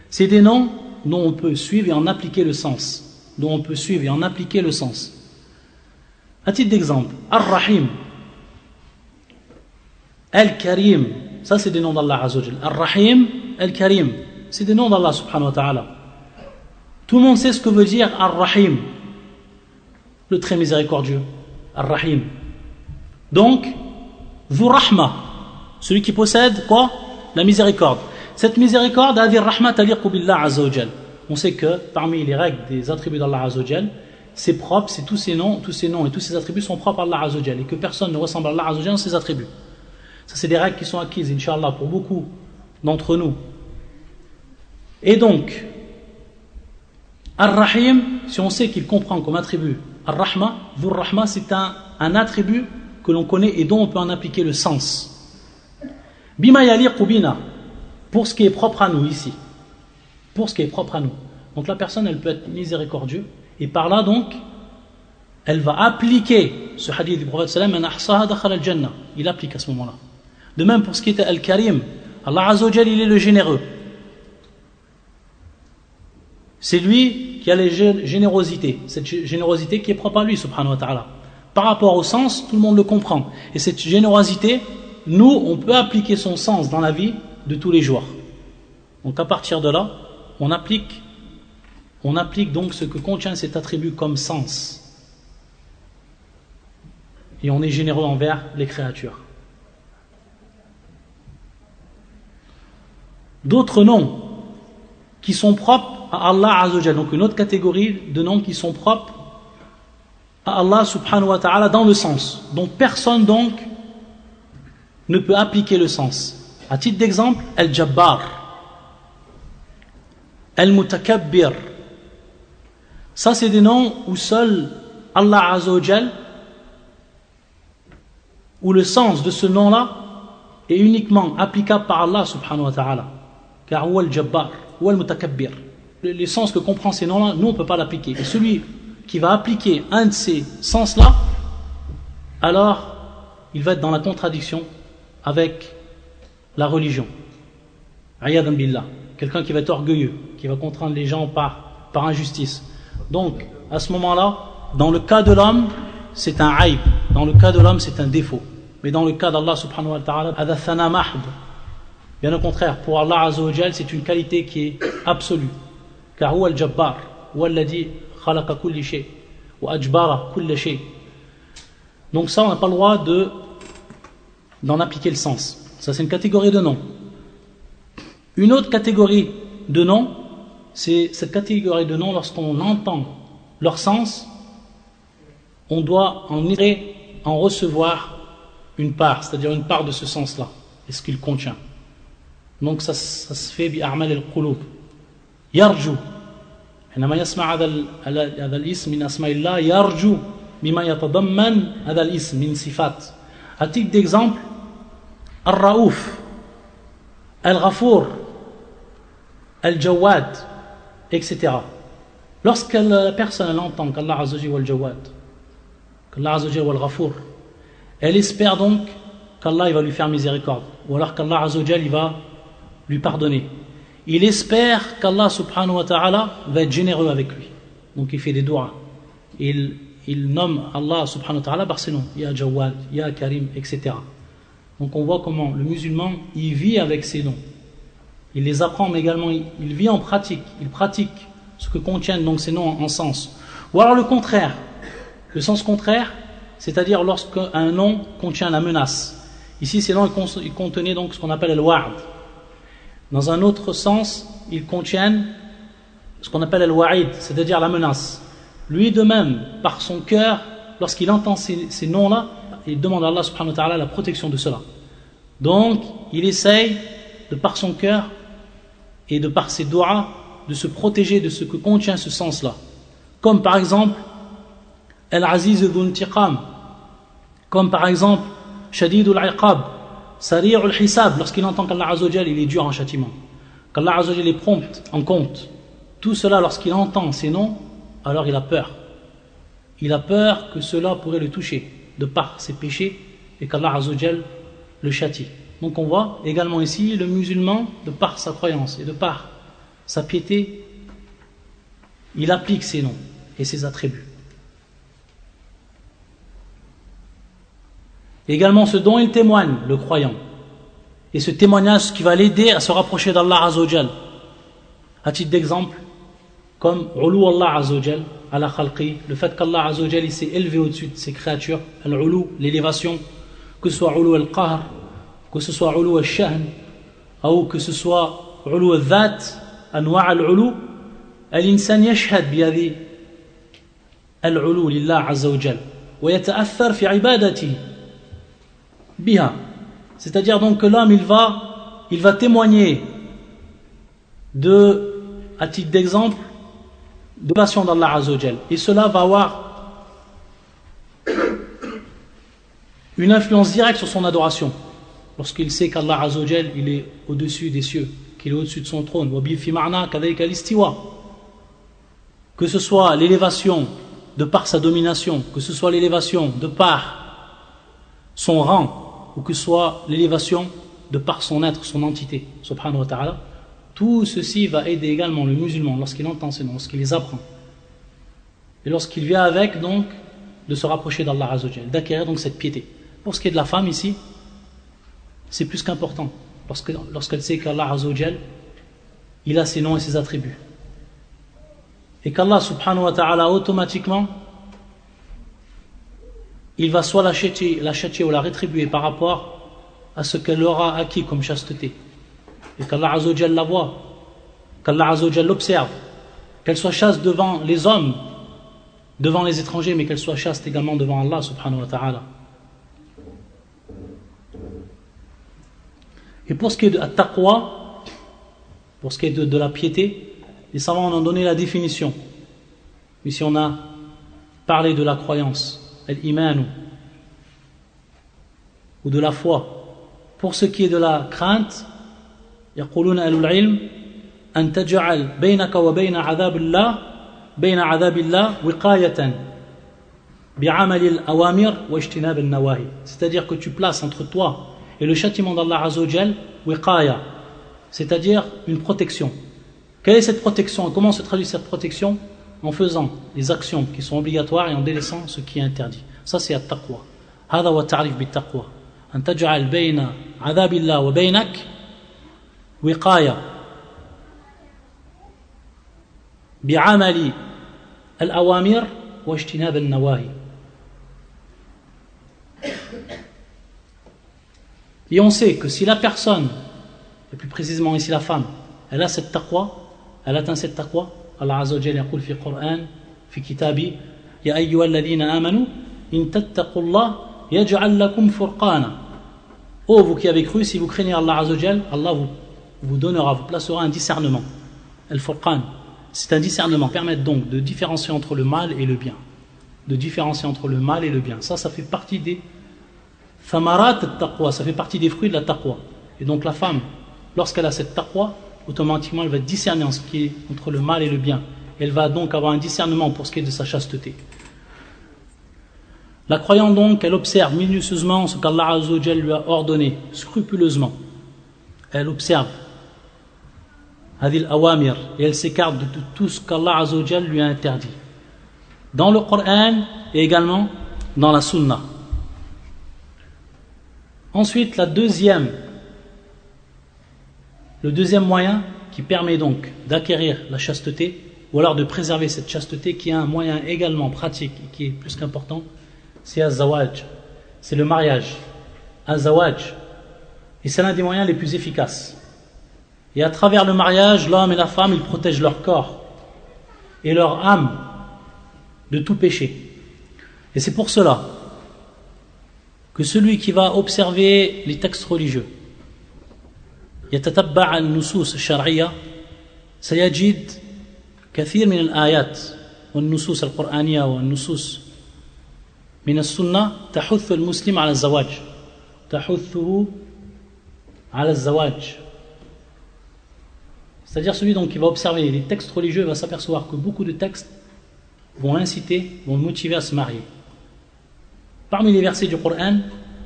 c'est des noms dont on peut suivre et en appliquer le sens. Dont on peut suivre et en appliquer le sens. À titre d'exemple, Ar-Rahim, Al-Karim, ça c'est des noms d'Allah Azzawajal. Ar-Rahim, Al-Karim, c'est des noms d'Allah subhanahu wa ta'ala. Tout le monde sait ce que veut dire Ar-Rahim, le très miséricordieux. Ar-Rahim. Donc, Dhu Rahma, celui qui possède quoi? La miséricorde. Cette miséricorde, Hadi Rahma taliqu billah Azzawajal. On sait que parmi les règles des attributs d'Allah Azzawajal, c'est propre, c'est tous ces noms et tous ces attributs sont propres à Allah Azzawajal et que personne ne ressemble à Allah Azzawajal dans ses attributs. Ça, c'est des règles qui sont acquises, Inch'Allah, pour beaucoup d'entre nous. Et donc, Ar-Rahim, si on sait qu'il comprend comme attribut Ar-Rahma, Dhu Rahma, c'est un attribut que l'on connaît et dont on peut en appliquer le sens. Bima yaliqu bina, pour ce qui est propre à nous ici. Pour ce qui est propre à nous. Donc la personne, elle peut être miséricordieuse, et par là donc, elle va appliquer ce hadith du prophète sallam, il applique à ce moment-là. De même pour ce qui était Al-Karim, Allah Azzawajal, il est le généreux. C'est lui qui a les générosités, cette générosité qui est propre à lui, subhanahu wa ta'ala. Par rapport au sens, tout le monde le comprend. Et cette générosité, nous, on peut appliquer son sens dans la vie de tous les jours. Donc à partir de là, on applique donc ce que contient cet attribut comme sens. Et on est généreux envers les créatures. D'autres noms qui sont propres à Allah Azzawajal, donc une autre catégorie de noms qui sont propres à Allah subhanahu wa ta'ala dans le sens, dont personne donc ne peut appliquer le sens. À titre d'exemple, Al-Jabbar, Al-Mutakabbir. Ça, c'est des noms où seul Allah Azzawajal, où le sens de ce nom-là est uniquement applicable par Allah subhanahu wa ta'ala. Car ou Al-Jabbar, ou Al-Mutakabbir. Les sens que comprend ces noms-là, nous on ne peut pas l'appliquer. Et celui qui va appliquer un de ces sens-là, alors il va être dans la contradiction avec la religion. Ayadan billah. Quelqu'un qui va être orgueilleux, qui va contraindre les gens par injustice. Donc, à ce moment-là, dans le cas de l'homme, c'est un aïb. Dans le cas de l'homme, c'est un défaut. Mais dans le cas d'Allah subhanahu wa ta'ala, hada thana mahd. Bien au contraire, pour Allah Azzawajal, c'est une qualité qui est absolue. Car huwa al-Jabbar, huwa alladhi khalaqa kulli shay, wa ajbara kulli shay. Donc ça, on n'a pas le droit d'en appliquer le sens. Ça, c'est une catégorie de noms. Une autre catégorie de noms, c'est cette catégorie de noms, lorsqu'on entend leur sens, on doit en recevoir une part, c'est-à-dire une part de ce sens-là, et ce qu'il contient. Donc ça se fait bi'a'mal al-qulub. Yarju. حينما يسمع هذا الاسم من أسماء الله يرجو بما يتضمن هذا الاسم من صفات. À titre d'exemple, Ar-Raouf, Al-Ghafour, Al-Jawad, etc. Lorsque la personne entend qu'Allah Azzawajal wa Al-Jawad, qu'Allah Azzawajal wa Al-Ghafour, elle espère donc qu'Allah va lui faire miséricorde, ou alors qu'Allah Azzawajal il va lui pardonner. Il espère qu'Allah subhanahu wa ta'ala va être généreux avec lui. Donc il fait des doigts. Il nomme Allah subhanahu wa ta'ala par ses noms. Ya Jawad, Ya Karim, etc. Donc on voit comment le musulman, il vit avec ses noms. Il les apprend, mais également il vit en pratique. Il pratique ce que contiennent donc ces noms en sens. Ou alors le contraire. Le sens contraire, c'est-à-dire lorsqu'un nom contient la menace. Ici, ces noms ils contenaient donc ce qu'on appelle le wa'd. Dans un autre sens, ils contiennent ce qu'on appelle al-wa'id, c'est-à-dire la menace. Lui de même, par son cœur, lorsqu'il entend ces noms-là, il demande à Allah subhanahu wa ta'ala la protection de cela. Donc, il essaye, de par son cœur et de par ses doigts, de se protéger de ce que contient ce sens-là. Comme par exemple, Al-Aziz al-Intiqam, comme par exemple, Shadid al-Iqab, Sari' al-Hisab, lorsqu'il entend qu'Allah Azza wa Jal, il est dur en châtiment, qu'Allah Azza wa Jal est prompt en compte. Tout cela, lorsqu'il entend ces noms, alors il a peur. Il a peur que cela pourrait le toucher de par ses péchés et qu'Allah Azza wa Jal le châtie. Donc on voit également ici le musulman, de par sa croyance et de par sa piété, il applique ses noms et ses attributs. Également ce dont il témoigne, le croyant, et ce témoignage qui va l'aider à se rapprocher d'Allah Azza wa Jal. À titre d'exemple, comme Ulu Allah Azza wa Jal, ala khalqi, le fait qu'Allah Azza wa Jal s'est élevé au-dessus de ses créatures, al-Ulu, l'élévation, que ce soit Ulu al-Qahr, que ce soit Ulu al-Shahn, ou que ce soit Ulu al-Dhat, Anwa' al-Ulu, al-Insan yashhad biyadi al-Ulu lillah Azza wa Jal, wa yata'athar fi ibadati biha. C'est-à-dire donc que l'homme il va témoigner de, à titre d'exemple, de la passion d'Allah Azza wa Jal. Et cela va avoir une influence directe sur son adoration. Lorsqu'il sait qu'Allah Azza wa Jal, il est au-dessus des cieux, qu'il est au-dessus de son trône, que ce soit l'élévation de par sa domination, que ce soit l'élévation de par son rang, ou que ce soit l'élévation de par son être, son entité, subhanahu wa ta'ala, tout ceci va aider également le musulman lorsqu'il entend ces noms, lorsqu'il les apprend. Et lorsqu'il vient avec, donc, de se rapprocher d'Allah Azza wa Jal, d'acquérir donc cette piété. Pour ce qui est de la femme ici, c'est plus qu'important, lorsqu'elle sait qu'Allah Azza wa Jal, il a ses noms et ses attributs. Et qu'Allah subhanahu wa ta'ala automatiquement, il va soit la châtier ou la rétribuer par rapport à ce qu'elle aura acquis comme chasteté. Et qu'Allah Azza wa Jal la voit, qu'Allah Azza wa Jal l'observe, qu'elle soit chaste devant les hommes, devant les étrangers, mais qu'elle soit chaste également devant Allah subhanahu wa ta'ala. Et pour ce qui est de la taqwa, pour ce qui est de la piété, les savants en ont donné la définition. Ici on a parlé de la croyance, al-iman, ou de la foi. Pour ce qui est de la crainte, يقولون أهل العلم أن تجعل بينك وبين عذاب الله وقاية بعمل الأوامر واجتناب النواهي. C'est-à-dire que tu places entre toi et le châtiment d'Allah Azza wa Jal wiqaya, c'est-à-dire une protection. Quelle est cette protection? Comment se traduit cette protection? En faisant les actions qui sont obligatoires et en délaissant ce qui est interdit. Ça c'est at-taqwa. هذا هو التعريف بالتقوى. أن تجعل بين عذاب الله وبينك وقاية بعمل الأوامر واجتناب النواهي. Et on sait que si la personne, et plus précisément ici la femme, elle a cette taqwa, elle atteint cette taqwa, Allah Azza wa Jalla يقول في القرآن في كتابه يا أيها الذين آمنوا إن تتقوا الله يجعل لكم فرقانا. Oh vous qui avez cru, si vous craignez Allah Azza wa Jalla, Allah vous donnera, vous placera un discernement. Al-Furqan, c'est un discernement, permettre donc de différencier entre le mal et le bien. De différencier entre le mal et le bien. Ça fait partie des thamarat al-taqwa, ça fait partie des fruits de la taqwa. Et donc la femme, lorsqu'elle a cette taqwa, automatiquement elle va discerner en ce qui est entre le mal et le bien. Elle va donc avoir un discernement pour ce qui est de sa chasteté. La croyante donc, elle observe minutieusement ce qu'Allah Azza wa Jalla lui a ordonné, scrupuleusement. Elle observe hadil awamir, et elle s'écarte de tout ce qu'Allah Azza wa Jalla lui a interdit. Dans le Coran et également dans la Sunna. Ensuite, le deuxième moyen qui permet donc d'acquérir la chasteté, ou alors de préserver cette chasteté, qui est un moyen également pratique et qui est plus qu'important, c'est az-zawaj, c'est le mariage. Az-zawaj, et c'est l'un des moyens les plus efficaces. Et à travers le mariage, l'homme et la femme, ils protègent leur corps et leur âme de tout péché. Et c'est pour cela que celui qui va observer les textes religieux, يتتبع النصوص الشرعية سيجد كثير من الآيات والنصوص القرآنية والنصوص من السنة تحث المسلم على الزواج تحثه على الزواج. C'est-à-dire celui donc qui va observer les textes religieux va s'apercevoir que beaucoup de textes vont l'inciter, vont le motiver à se marier. Parmi les versets du Coran,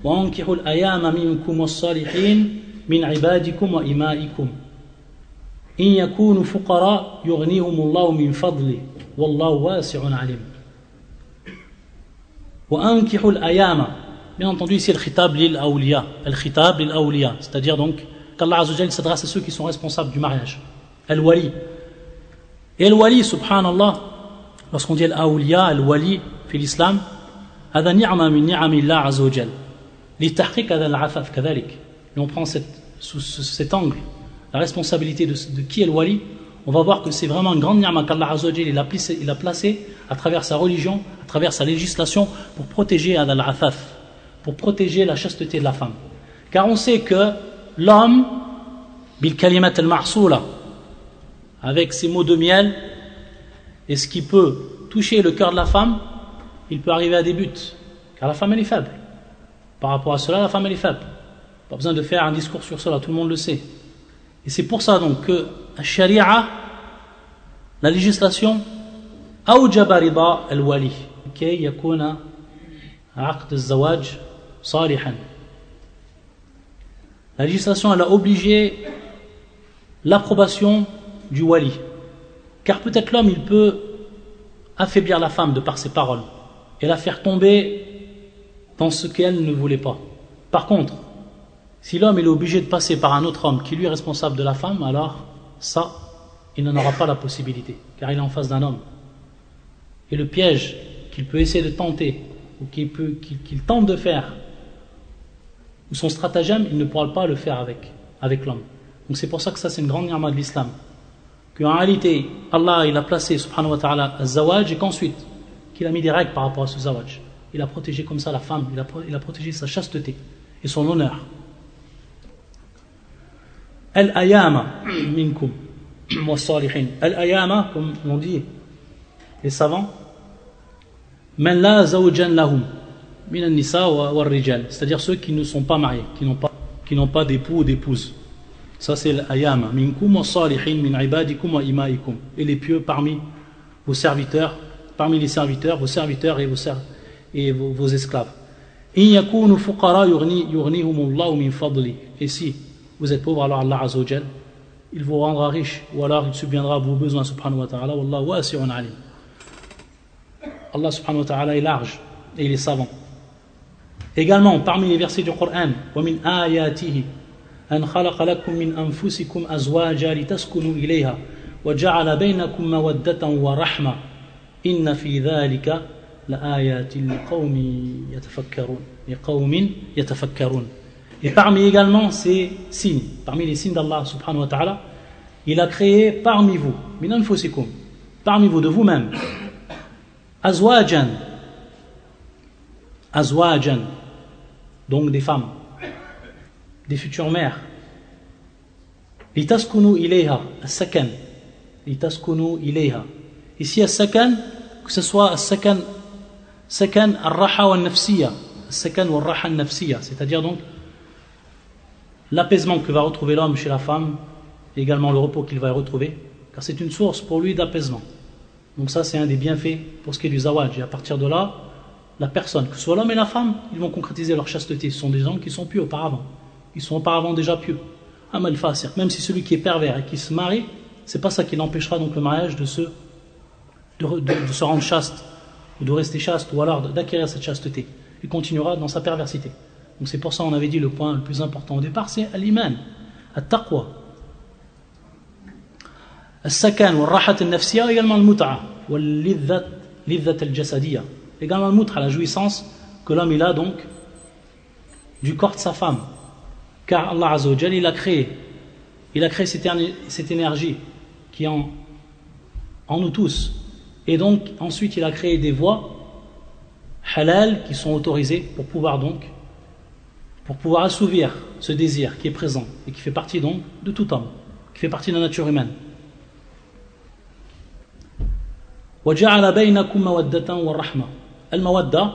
وَأَنكِحُوا الْأَيَامَ مِنكُمْ وَالصَّالِحِينَ مِنْ عِبَادِكُمْ وَإِمَائِكُمْ إِنْ يَكُونُوا فُقَرَاءَ يُغْنِيهُمُ اللَّهُ مِنْ فَضْلِهِ وَاللَّهُ وَاسِعٌ عَلِيمٌ. وَأَنكِحُوا الْأَيَامَ, bien entendu ici le khitab lil awliya, le khitab lil awliya, c'est-à-dire donc qu'Allah Azza wa Jalla s'adresse à ceux qui sont responsables du mariage, al-wali. Et al-wali, subhanallah, lorsqu'on dit al-awliya, al-wali, في l'islam, هذا نعمة من نعم الله عز وجل لتحقيق هذا العفاف كذلك. Et on prend sous cet angle la responsabilité de qui est le wali, on va voir que c'est vraiment une grande ni'ma qu'Allah Azza wa Jalla il a placé à travers sa religion, à travers sa législation pour protéger al-afaf, pour protéger la chasteté de la femme. Car on sait que l'homme, bil kalimat al-ma'soula, avec ses mots de miel, et ce qui peut toucher le cœur de la femme, il peut arriver à des buts, car la femme elle est faible. Par rapport à cela, la femme elle est faible. Pas besoin de faire un discours sur cela, tout le monde le sait. Et c'est pour ça donc que la sharia, la législation, أوجب رضا الولي كي يكون عقد الزواج صالحا. La législation elle a obligé l'approbation du wali, car peut-être l'homme il peut affaiblir la femme de par ses paroles et la faire tomber dans ce qu'elle ne voulait pas. Par contre, si l'homme est obligé de passer par un autre homme qui lui est responsable de la femme, alors ça, il n'en aura pas la possibilité, car il est en face d'un homme. Et le piège qu'il peut essayer de tenter, ou qu'il tente de faire, ou son stratagème, il ne pourra pas le faire avec l'homme. Donc c'est pour ça que ça c'est une grande ni'ma de l'islam. Qu'en réalité, Allah il a placé, subhanahu wa ta'ala, al-zawaj, et qu'ensuite, qu'il a mis des règles par rapport à ce zawaj. Il a protégé comme ça la femme, il a protégé sa chasteté et son honneur. Al-ayama minkum wa salihin. Al-ayama, comme on dit les savants, man la zawjan lahum min an-nisa wa rijal, c'est-à-dire ceux qui ne sont pas mariés, qui n'ont pas d'époux ou d'épouse. Ça c'est l'ayama minkum wa salihin min ibadikum wa imaikum, et les pieux parmi vos serviteurs, parmi les serviteurs, vos serviteurs et vos esclaves. In yakunu fuqara yughnihumullahu min fadli. Et si vous êtes pauvres, alors Allah Azza wa Jal il vous rendra riche, ou alors il subviendra à vos besoins, subhanahu wa ta'ala. Wallahu wasi'un alim. Allah subhanahu wa ta'ala est large et il est savant. Également parmi les versets du Coran, wa min ayatihi an khalaqa lakum min anfusikum azwaja litaskunu ilayha wa ja'ala baynakum mawaddatan wa rahma inna fi dhalika la ayatin liqawmin yatafakkarun. Et parmi également ces signes, parmi les signes d'Allah subhanahu wa ta'ala, il a créé parmi vous, min anfusikum, parmi vous de vous-même, azwajan, donc des femmes, des futures mères, litaskunu ilayha, as-sakan, litaskunu ilayha. Ici as-sakan, que ce soit as-sakan al-raha wa al-nafsiya, as-sakan wa al-raha al-nafsiya, c'est-à-dire donc l'apaisement que va retrouver l'homme chez la femme, et également le repos qu'il va y retrouver, car c'est une source pour lui d'apaisement. Donc ça c'est un des bienfaits pour ce qui est du zawaj. Et à partir de là, la personne, que ce soit l'homme et la femme, ils vont concrétiser leur chasteté. Ce sont des gens qui sont pieux auparavant. Ils sont auparavant déjà pieux. Amal fasir. Même si celui qui est pervers et qui se marie, c'est pas ça qui l'empêchera donc le mariage de se rendre chaste, ou de rester chaste, ou alors d'acquérir cette chasteté. Il continuera dans sa perversité. Donc c'est pour ça qu'on avait dit le point le plus important au départ, c'est l'iman, al-taqwa, al-sakan, al-rahat al-nafsiya, également le mut'a, al-lidhat al-jasadiyya, également le mut'a, la jouissance que l'homme il a donc du corps de sa femme. Car Allah Azza wa Jalla il a créé cette énergie qui est en nous tous, Et donc, ensuite, il a créé des voies halal qui sont autorisées pour pouvoir assouvir ce désir qui est présent et qui fait partie donc de tout homme, qui fait partie de la nature humaine. وَجَعَلَ بَيْنَكُمْ مَوَدَّةً وَالرَّحْمَةً. Al-mawadda,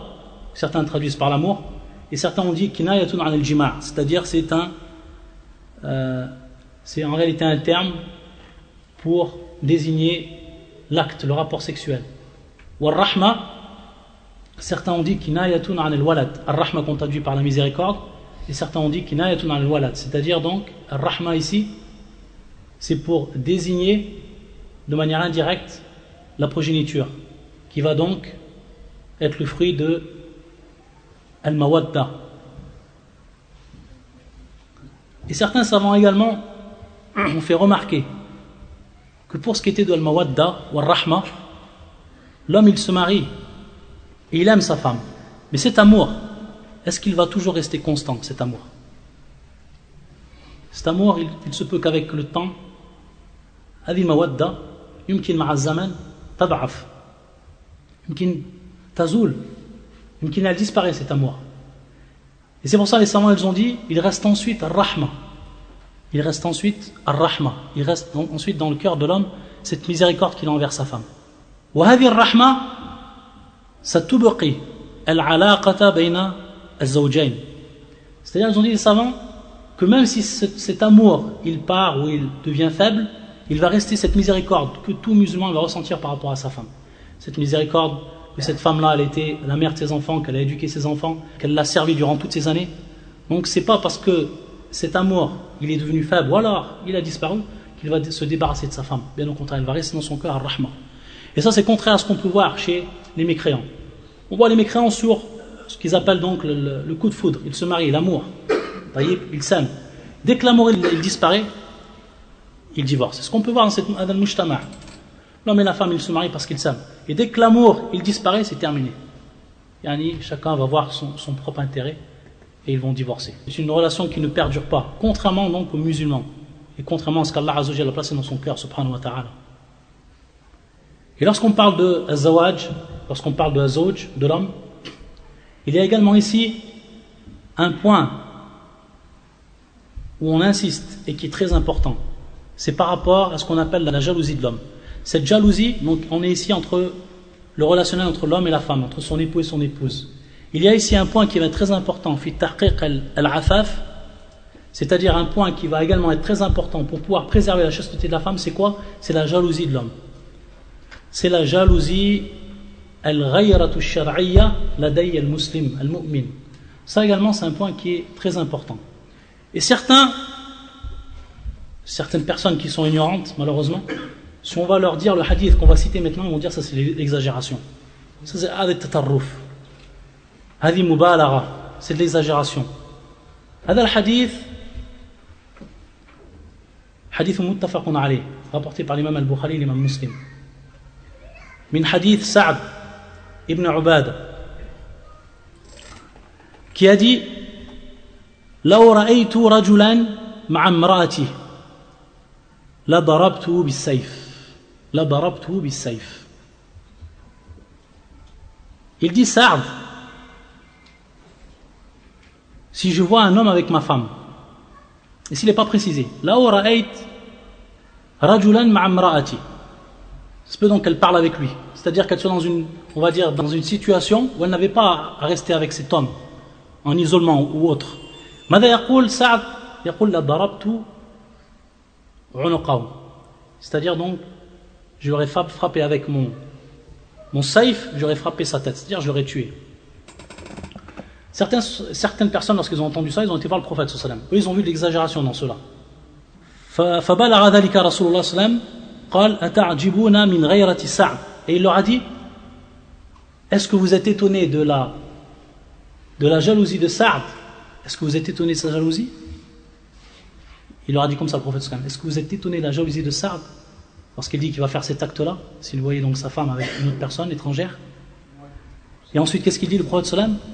certains traduisent par l'amour, et certains ont dit kinayatun an al-jima', c'est-à-dire c'est en réalité un terme pour désigner l'acte, le rapport sexuel. Wal-rahma, certains ont dit kinayatun an al-walad, al-rahma qu'on traduit par la miséricorde, et certains ont dit kinayatun an al-walad, c'est-à-dire donc al-rahma ici, c'est pour désigner de manière indirecte la progéniture, qui va donc être le fruit de al-mawadda. Et certains savants également ont fait remarquer que pour ce qui était de al-mawadda ou al-rahma, l'homme il se marie et il aime sa femme. Mais cet amour, est-ce qu'il va toujours rester constant, cet amour? Cet amour, il se peut qu'avec le temps, هذه المودة يمكن مع الزمن تضعف يمكن تزول يمكن elle disparaît cet amour. Et c'est pour ça les savants ils ont dit il reste ensuite al-rahma. Il reste ensuite al-rahma. Il reste ensuite dans le cœur de l'homme cette miséricorde qu'il a envers sa femme. وهذه الرحمة ستبقي العلاقة بين الزوجين. C'est-à-dire ils ont dit les savants que même si cet amour il part ou il devient faible, il va rester cette miséricorde que tout musulman va ressentir par rapport à sa femme. Cette miséricorde que cette femme-là, elle était la mère de ses enfants, qu'elle a éduqué ses enfants, qu'elle l'a servi durant toutes ces années. Donc c'est pas parce que cet amour, il est devenu faible ou alors il a disparu qu'il va se débarrasser de sa femme. Bien au contraire, il va rester dans son cœur al-rahma. Et ça c'est contraire à ce qu'on peut voir chez les mécréants. On voit les mécréants sur ce qu'ils appellent donc le coup de foudre. Ils se marient, l'amour. Ils s'aiment. Dès que l'amour il disparaît, ils divorcent. C'est ce qu'on peut voir dans cette al-mujtama'. L'homme et la femme, ils se marient parce qu'ils s'aiment. Et dès que l'amour, il disparaît, c'est terminé. Yani, chacun va voir son propre intérêt et ils vont divorcer. C'est une relation qui ne perdure pas, contrairement donc aux musulmans et contrairement à ce qu'Allah Azza wa Jalla a placé dans son cœur, subhanahu wa ta'ala. Et lorsqu'on parle de azawaj, lorsqu'on parle de azawj, de l'homme, il y a également ici un point où on insiste et qui est très important. C'est par rapport à ce qu'on appelle la jalousie de l'homme. Cette jalousie, donc on est ici entre le relationnel entre l'homme et la femme, entre son époux et son épouse. Il y a ici un point qui va être très important, fi tahqiq al-afaf, c'est-à-dire un point qui va également être très important pour pouvoir préserver la chasteté de la femme, c'est quoi? C'est la jalousie de l'homme. C'est la jalousie al-ghayratu al-shar'iyya laday al-muslim, al-mu'min. Ça également, c'est un point qui est très important. Et certaines personnes qui sont ignorantes, malheureusement, si on va leur dire le hadith qu'on va citer maintenant, ils vont dire ça c'est l'exagération. Ça c'est hadi tatarruf. Hadi mubalagha, c'est de l'exagération. Hada al-hadith, hadith muttafaqun alayh, rapporté par l'imam al-Bukhari et l'imam Muslim. Min hadith Sa'd ibn Ubada, qui a dit لو رأيت رجلا مع امرأته لضربته بالسيف. Il dit Sa'd, si je vois un homme avec ma femme, et s'il n'est pas précisé, لو رأيت رجلا مع امرأتي, c'est peut donc qu'elle parle avec lui, c'est-à-dire qu'elle soit dans une, on va dire, dans une situation où elle n'avait pas à rester avec cet homme en isolement ou autre. ماذا يقول سعد؟ يقول لضربت عنقه, c'est-à-dire donc je l'aurais frappé avec mon saïf, j'aurais frappé sa tête, c'est-à-dire je l'aurais tué. Certaines personnes, lorsqu'ils ont entendu ça, ils ont été voir le prophète sallallahu alayhi wa sallam. Eux, ils ont vu de l'exagération dans cela. فبلغ ذلك رسول الله صلى الله عليه وسلم قال أتعجبون من غيرة سعد, et il leur a dit, est-ce que vous êtes étonnés de la jalousie de Sa'd? Est-ce que vous êtes étonnés de sa jalousie? Il leur a dit comme ça le prophète sallallahu alayhi wa sallam, est-ce que vous êtes étonnés de la jalousie de Sa'd lorsqu'il dit qu'il va faire cet acte-là, s'il voyait donc sa femme avec une autre personne étrangère? Et ensuite, qu'est-ce qu'il dit le prophète sallallahu alayhi wa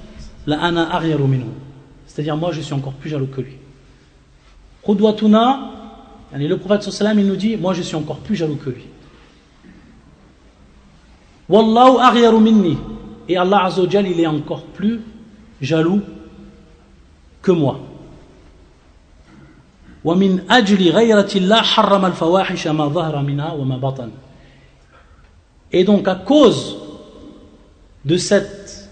sallam? La ana aghyaru minhu, c'est-à-dire moi je suis encore plus jaloux que lui. Qudwatuna, le prophète sallallahu alayhi wa sallam, il nous dit moi je suis encore plus jaloux que lui. Wallahu aghyaru minni. Et Allah Azza wa Jal, il est encore plus jaloux que moi. ومن أجل غيرة الله حرم الفواحش ما ظهر منها وما بطن. Et donc à cause de cette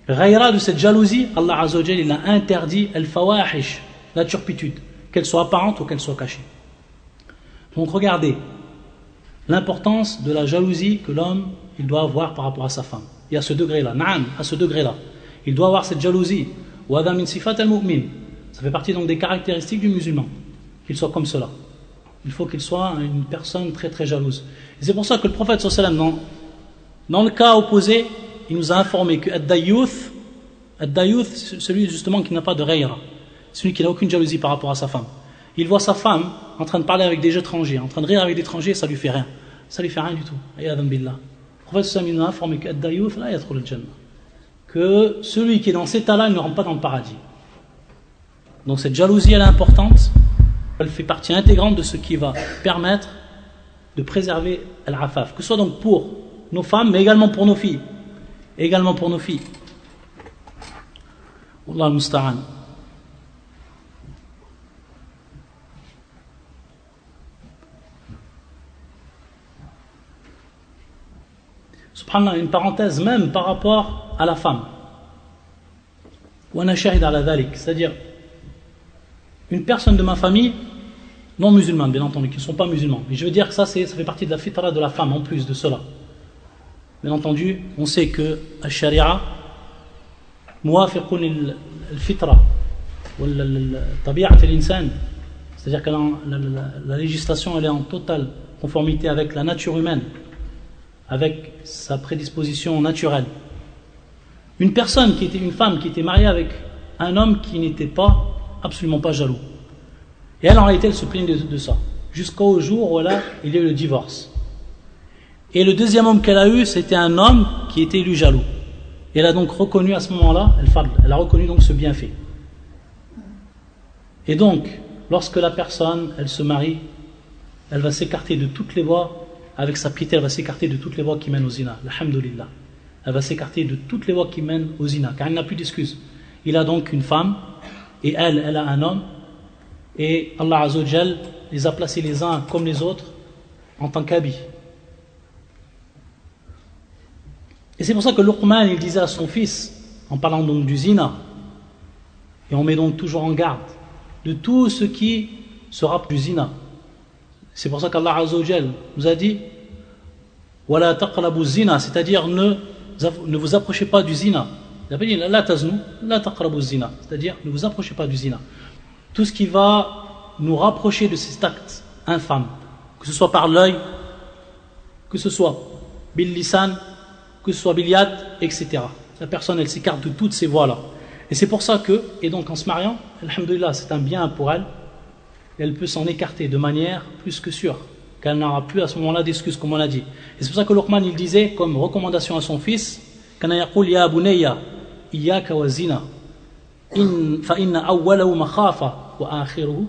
ghayra, de cette jalousie, Allah Azza wa Jal, il a interdit al-fawahish, la turpitude, qu'elle soit apparente ou qu'elle soit cachée. Donc regardez l'importance de la jalousie que l'homme il doit avoir par rapport à sa femme. Et à ce degré-là, na'am, à ce degré-là, il doit avoir cette jalousie. وَهَذَا مِنْ صِفَاتِ الْمُؤْمِنِ. Ça fait partie donc des caractéristiques du musulman, qu'il soit comme cela. Il faut qu'il soit une personne très très jalouse. Et c'est pour ça que le prophète sallallahu alayhi wa sallam, dans le cas opposé, il nous a informé que ad-dayyuth, celui justement qui n'a pas de ghayra, celui qui n'a aucune jalousie par rapport à sa femme. Il voit sa femme en train de parler avec des étrangers, en train de rire avec des étrangers, ça lui fait rien. Ça lui fait rien du tout. Ayadhan billah. Le prophète sallallahu alayhi wa sallam nous a informé que ad-dayyuth la yadkhulu al-jannah, que celui qui est dans cet état-là, il ne rentre pas dans le paradis. Donc cette jalousie, elle est importante, elle fait partie intégrante de ce qui va permettre de préserver al-afaf, que ce soit donc pour nos femmes, mais également pour nos filles. Également pour nos filles. Wallah al-musta'an. Subhanallah, une parenthèse même par rapport à la femme. Wa ana shahid ala dhalik, c'est-à-dire une personne de ma famille, non musulmane bien entendu, qui ne sont pas musulmans, mais je veux dire que ça fait partie de la fitra de la femme en plus de cela. Bien entendu, on sait que la sharia muwafiqun al-fitra wa tabi'at al-insan, c'est-à-dire que la législation elle est en totale conformité avec la nature humaine, avec sa prédisposition naturelle. Une personne qui était une femme qui était mariée avec un homme qui n'était pas absolument pas jaloux. Et elle, en réalité, elle se plaignait de ça. Jusqu'au jour où là, il y a eu le divorce. Et le deuxième homme qu'elle a eu, c'était un homme qui était lui jaloux. Et elle a donc reconnu à ce moment-là, elle a reconnu donc ce bienfait. Et donc, lorsque la personne, elle se marie, elle va s'écarter de toutes les voies, avec sa piété, elle va s'écarter de toutes les voies qui mènent au zina. Alhamdulillah. Elle va s'écarter de toutes les voies qui mènent au zina, car elle n'a plus d'excuses. Il a donc une femme, et elle a un homme, et Allah Azza wa Jal les a placés les uns comme les autres en tant qu'habits. Et c'est pour ça que Luqman il disait à son fils, en parlant donc du zina, et on met donc toujours en garde de tout ce qui se rapproche du zina. C'est pour ça qu'Allah Azza wa Jal nous a dit Wala taqrabu zina, c'est-à-dire ne vous approchez pas du zina. Il a pas dit la taznu, la taqrabu zina, c'est-à-dire ne vous approchez pas du zina. Tout ce qui va nous rapprocher de cet acte infâme, que ce soit par l'œil, que ce soit bil lisan, que ce soit bil yad, etc. La personne elle s'écarte de toutes ces voies-là. Et c'est pour ça que, et donc en se mariant, alhamdulillah, c'est un bien pour elle, et elle peut s'en écarter de manière plus que sûre, qu'elle n'aura plus à ce moment-là d'excuses, comme on l'a dit. Et c'est pour ça que Luqman il disait, comme recommandation à son fils, kana yaqul ya bunayya iyyaka wa zina fa inna awwalahu makhafa wa akhiruhu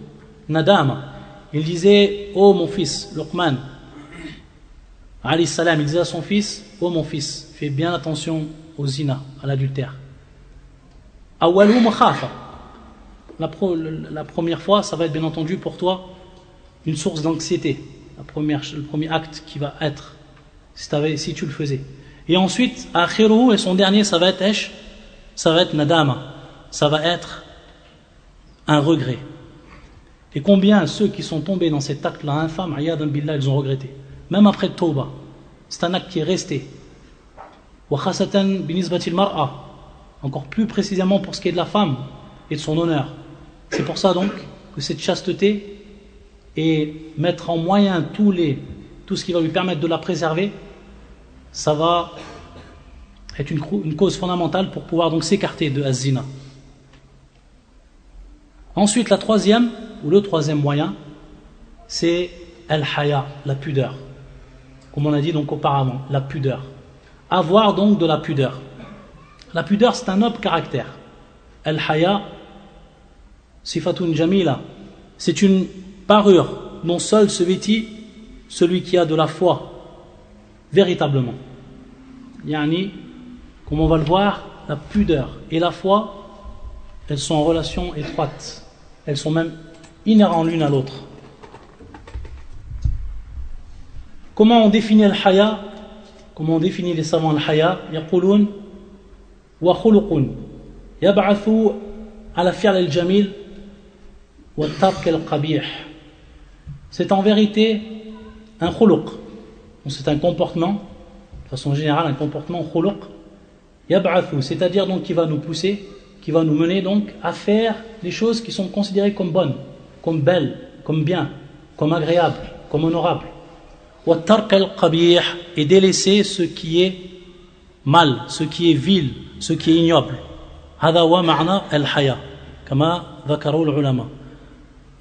nadama. Il disait, oh mon fils Luqman alayhi salam, il disait à son fils, oh mon fils, fais bien attention au zina, à l'adultère. Awwalahu makhafa, la première fois ça va être bien entendu pour toi une source d'anxiété, le premier acte qui va être si tu le faisais. Et ensuite, akhiruhu, et son dernier, ça va être nadama, ça va être un regret. Et combien ceux qui sont tombés dans cet acte-là infâme, ayadan billah, ils ont regretté. Même après Tawbah, c'est un acte qui est resté. Wa khasatan binisbatil mar'a, encore plus précisément pour ce qui est de la femme et de son honneur. C'est pour ça donc que cette chasteté et mettre en moyen tout ce qui va lui permettre de la préserver, ça va être une cause fondamentale pour pouvoir donc s'écarter de az-zina. Ensuite, le troisième moyen, c'est al-haya, la pudeur. Comme on a dit donc auparavant, la pudeur. Avoir donc de la pudeur. La pudeur, c'est un noble caractère. Al-haya, sifatun jamila. C'est une parure dont seul se vêtit celui qui a de la foi, véritablement. yani, comme on va le voir, la pudeur et la foi, elles sont en relation étroite. Elles sont même inhérentes l'une à l'autre. Comment on définit le haya? Comment on définit les savants le haya? يقولون وخلق يبعث على فعل الجميل والترك القبيح. C'est en vérité un khuluq. C'est un comportement, de façon générale, un comportement khuluq. Yab'athu, c'est-à-dire donc qui va nous pousser, qui va nous mener donc à faire des choses qui sont considérées comme bonnes, comme belles, comme bien, comme agréables, comme honorables. Wa tark al-qabih, et délaisser ce qui est mal, ce qui est vil, ce qui est ignoble. هذا هو معنى الحياة كما ذكروا العلماء.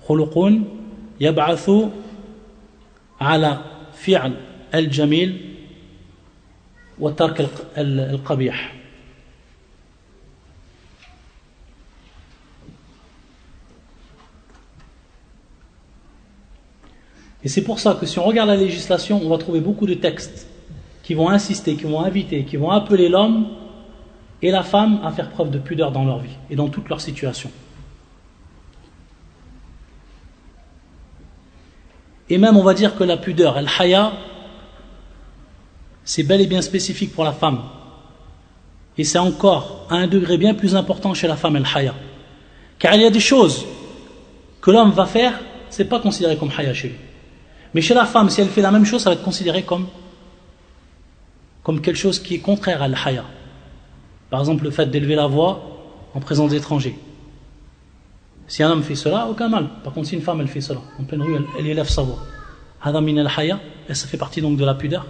خلق يبعث على فعل الجميل وترك القبيح. Et c'est pour ça que si on regarde la législation, on va trouver beaucoup de textes qui vont insister, qui vont inviter, qui vont appeler l'homme et la femme à faire preuve de pudeur dans leur vie et dans toutes leurs situations. Et même on va dire que la pudeur, el haya, c'est bel et bien spécifique pour la femme. Et c'est encore à un degré bien plus important chez la femme, el haya. Car il y a des choses que l'homme va faire, c'est pas considéré comme haya chez lui. Mais chez la femme, si elle fait la même chose, ça va être considéré comme quelque chose qui est contraire à l'haya. Par exemple, le fait d'élever la voix en présence d'étrangers. Si un homme fait cela, aucun mal. Par contre, si une femme elle fait cela, en pleine rue, elle élève sa voix. Hada min al-haya, et ça fait partie donc de la pudeur.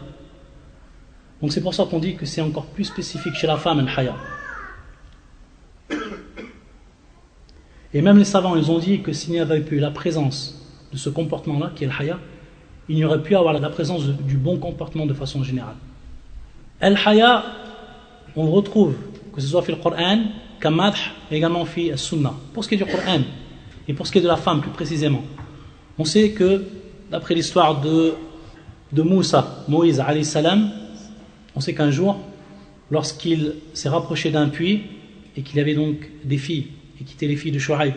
Donc c'est pour ça qu'on dit que c'est encore plus spécifique chez la femme, al-haya. Et même les savants, ils ont dit que s'il n'y avait plus la présence de ce comportement-là, qui est al-haya, il n'y aurait pu avoir la présence du bon comportement de façon générale. Al-haya, on le retrouve, que ce soit dans le Coran, comme madh, et également dans la Sunna. Pour ce qui est du Coran, et pour ce qui est de la femme plus précisément, on sait que, d'après l'histoire de Moussa, Moïse alayhi salam, on sait qu'un jour, lorsqu'il s'est rapproché d'un puits, et qu'il y avait donc des filles, et qui étaient les filles de Shu'aib,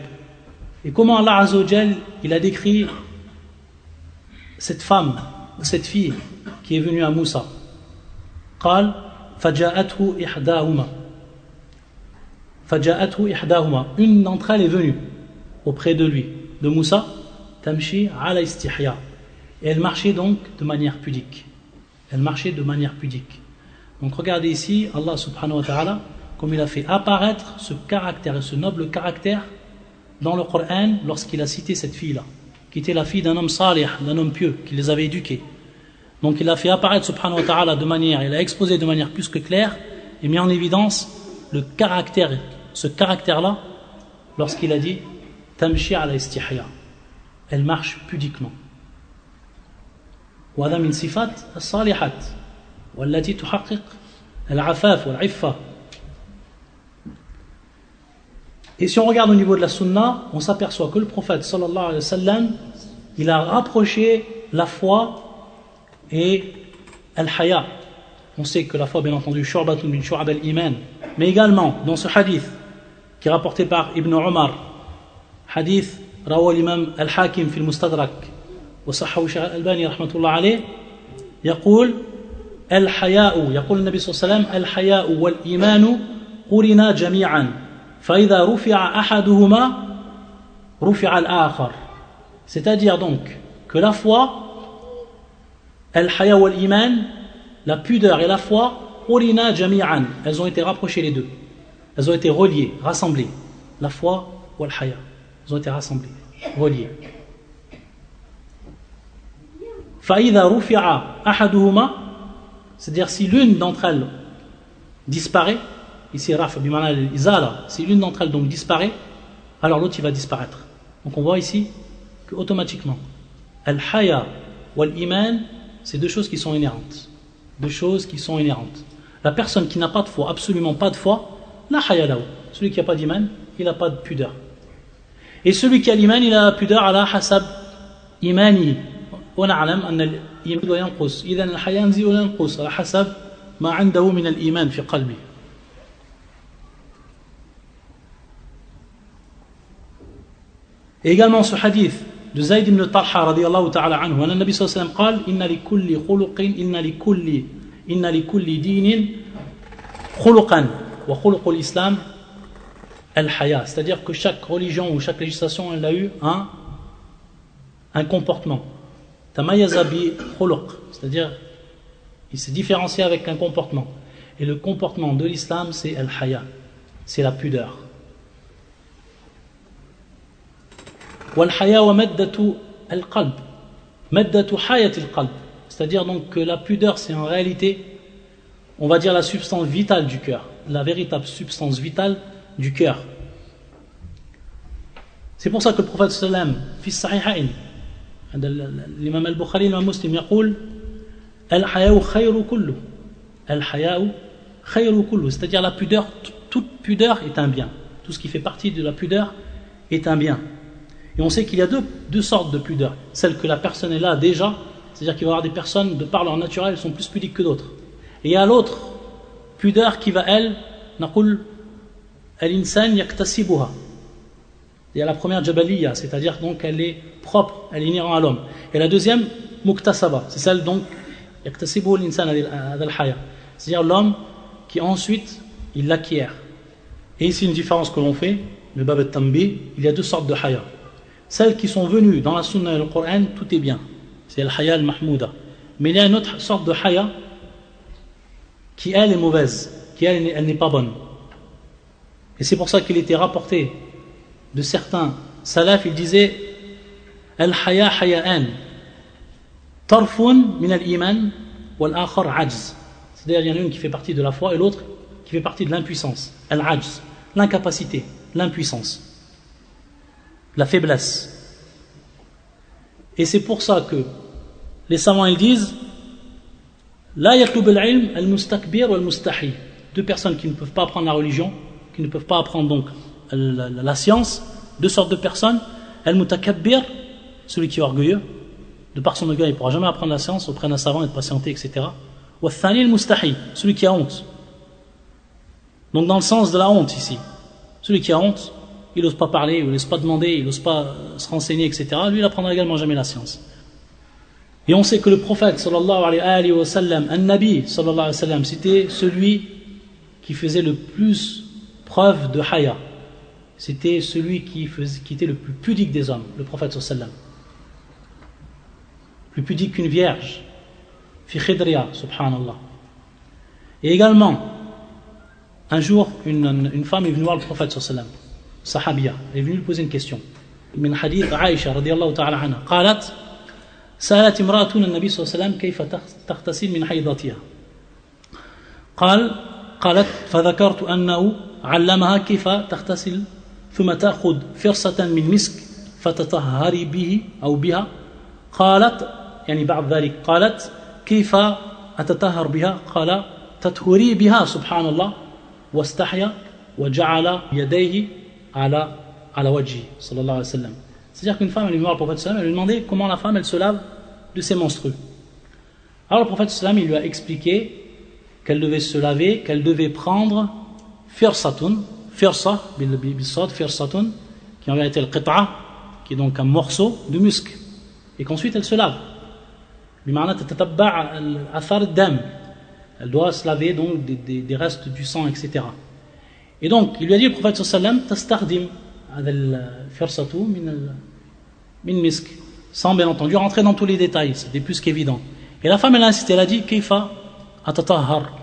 et comment Allah Azza wa Jal, il a décrit cette femme, cette fille, qui est venue à Moussa. قال فجاءته إحداهما فجاءته إحداهما, une d'entre elles est venue auprès de lui, de Moussa, tamshi ala istihya, et elle marchait donc de manière pudique. Elle marchait de manière pudique. Donc regardez ici, Allah subhanahu wa ta'ala, comme il a fait apparaître ce caractère et ce noble caractère dans le Coran lorsqu'il a cité cette fille-là, qui était la fille d'un homme salih, d'un homme pieux, qui les avait éduqués. Donc il a fait apparaître subhanahu wa ta'ala de manière, il a exposé de manière plus que claire et mis en évidence le caractère, ce caractère-là, lorsqu'il a dit tamshi ala istihya, elle marche pudiquement. وهذا من صفات الصالحات والتي تحقق العفاف والعفة. Et si on regarde au niveau de la sunna, on s'aperçoit que le prophète sallallahu alayhi wa sallam, il a rapproché la foi et al-haya. On sait que la foi, bien entendu, shu'batun min shu'ab al-iman, mais également dans ce hadith qui est rapporté par Ibn Umar, hadith rawa l'imam al-Hakim fi al-Mustadrak wa sahhahu Shaykh al-Albani rahmatullah alayh, يقول الحياء, يقول النبي صلى الله عليه وسلم الحياء والإيمان قرنا جميعا فإذا رفع أحدهما رفع الآخر. C'est-à-dire donc que la foi, al-haya wal-iman, la pudeur et la foi, qurina jami'an, elles ont été rapprochées les deux. Elles ont été reliées, rassemblées. La foi ou al-haya, elles ont été rassemblées, reliées. فَإِذَا رُفِعَ أَحَدُهُمَا, c'est-à-dire si l'une d'entre elles disparaît, ici raf bimana al-izala, si l'une d'entre elles donc disparaît, alors l'autre il va disparaître. Donc on voit ici que automatiquement al-haya wal-iman, c'est deux choses qui sont inhérentes. Deux choses qui sont inhérentes. La personne qui n'a pas de foi, absolument pas de foi, la haya lahu. Celui qui n'a pas d'iman, il n'a pas de pudeur. Et celui qui a l'iman, il a la pudeur ala hasab imani. ونعلم أن الإيمان ينقص إذن الحياة ينزل وينقص على حسب ما عنده من الإيمان في قلبه. Et également ce hadith de Zayd ibn Talha radiyallahu ta'ala anhu, anna Nabi sallallahu alayhi wa sallam قال إن لكل خلق إن لكل دين خلقا وخلق الإسلام الحياة. C'est-à-dire que chaque religion ou chaque législation elle a eu un comportement. Tamayaza bi khuluq, c'est-à-dire il s'est différencié avec un comportement. Et le comportement de l'islam c'est al-haya, c'est la pudeur. Wal-haya wa maddatu al-qalb, maddatu hayat al-qalb, c'est-à-dire donc que la pudeur c'est en réalité, on va dire la substance vitale du cœur, la véritable substance vitale du cœur. C'est pour ça que le prophète sallam fi sahihain, l'imam al-Bukhari, l'imam Muslim يقول الحياء خير كله الحياء خير كله, c'est-à-dire la pudeur, toute pudeur est un bien, tout ce qui fait partie de la pudeur est un bien. Et on sait qu'il y a deux sortes de pudeur, celle que la personne est là déjà, c'est-à-dire qu'il va y avoir des personnes de par leur naturel, elles sont plus pudiques que d'autres, et il y a l'autre pudeur qui va elle نقول الإنسان يكتسبها. Il y a la première jabaliya, c'est-à-dire donc elle est propre, elle est inhérente à l'homme. Et la deuxième, muktasaba, c'est celle donc, yaktasibu l'insan al-haya, c'est-à-dire l'homme qui ensuite, il l'acquiert. Et ici une différence que l'on fait, le bab al-tambi, il y a deux sortes de haya. Celles qui sont venues dans la sunna et le Coran, tout est bien, c'est al-haya al-mahmouda. Mais il y a une autre sorte de haya qui elle est mauvaise, qui elle n'est pas bonne. Et c'est pour ça qu'il était rapporté de certains salaf, ils disaient al-haya haya'an tarfun min al-iman wal-akhar ajz, c'est-à-dire il y en a une qui fait partie de la foi et l'autre qui fait partie de l'impuissance, al-ajz, l'incapacité, l'impuissance, la faiblesse. Et c'est pour ça que les savants ils disent la yatlub al-ilm al-mustakbir wal-mustahi, deux personnes qui ne peuvent pas apprendre la religion, qui ne peuvent pas apprendre donc la science, deux sortes de personnes, al-mutakabbir, celui qui est orgueilleux, de par son orgueil il ne pourra jamais apprendre la science auprès d'un savant et de patienter, etc. Wa thani al-mustahi, celui qui a honte. Donc dans le sens de la honte ici, celui qui a honte, il n'ose pas parler, il n'ose pas demander, il n'ose pas se renseigner, etc. Lui il n'apprendra également jamais la science. Et on sait que le prophète sallallahu alayhi wa sallam, un-nabi sallallahu alayhi wa sallam, c'était celui qui faisait le plus preuve de haya. C'était celui qui était le plus pudique des hommes, le prophète sallallahu alayhi wa sallam. Plus pudique qu'une vierge. Fi khidriya, subhanallah. Et également, un jour, une femme est venue voir le prophète sallallahu alayhi wa sallam, sahabiya, elle est venue lui poser une question. Min hadith Aïcha radiyallahu ta'ala anha, qalat سألت امرأة النبي صلى الله عليه وسلم كيف تغتسل من حيضتها قالت فذكرت أنه علمها كيف تغتسل ثم تأخذ فرصة من مسك فتطهري به أو بها قالت يعني بعد ذلك قالت كيف أتطهر بها قال تطهري بها سبحان الله واستحيا وجعل يديه على وجهه صلى الله عليه وسلم. C'est-à-dire qu'une femme elle est venue voir le prophète sallam, elle lui demandait comment la femme elle se lave de ses menstrues. Alors le prophète sallam il lui a expliqué qu'elle devait se laver, qu'elle devait prendre firsatun, firsa bisad firsatun, qui en vérité le qit'a, qui est donc un morceau de musc, et qu'ensuite elle se lave. Bima'na tatatabba' athar ad-dam, elle doit se laver donc des restes du sang, etc. Et donc il lui a dit le prophète sallam tastardim firsatu min misk, sans bien entendu rentrer dans tous les détails, c'était plus qu'évident. Et la femme elle a insisté, elle a dit kayfa atatahhar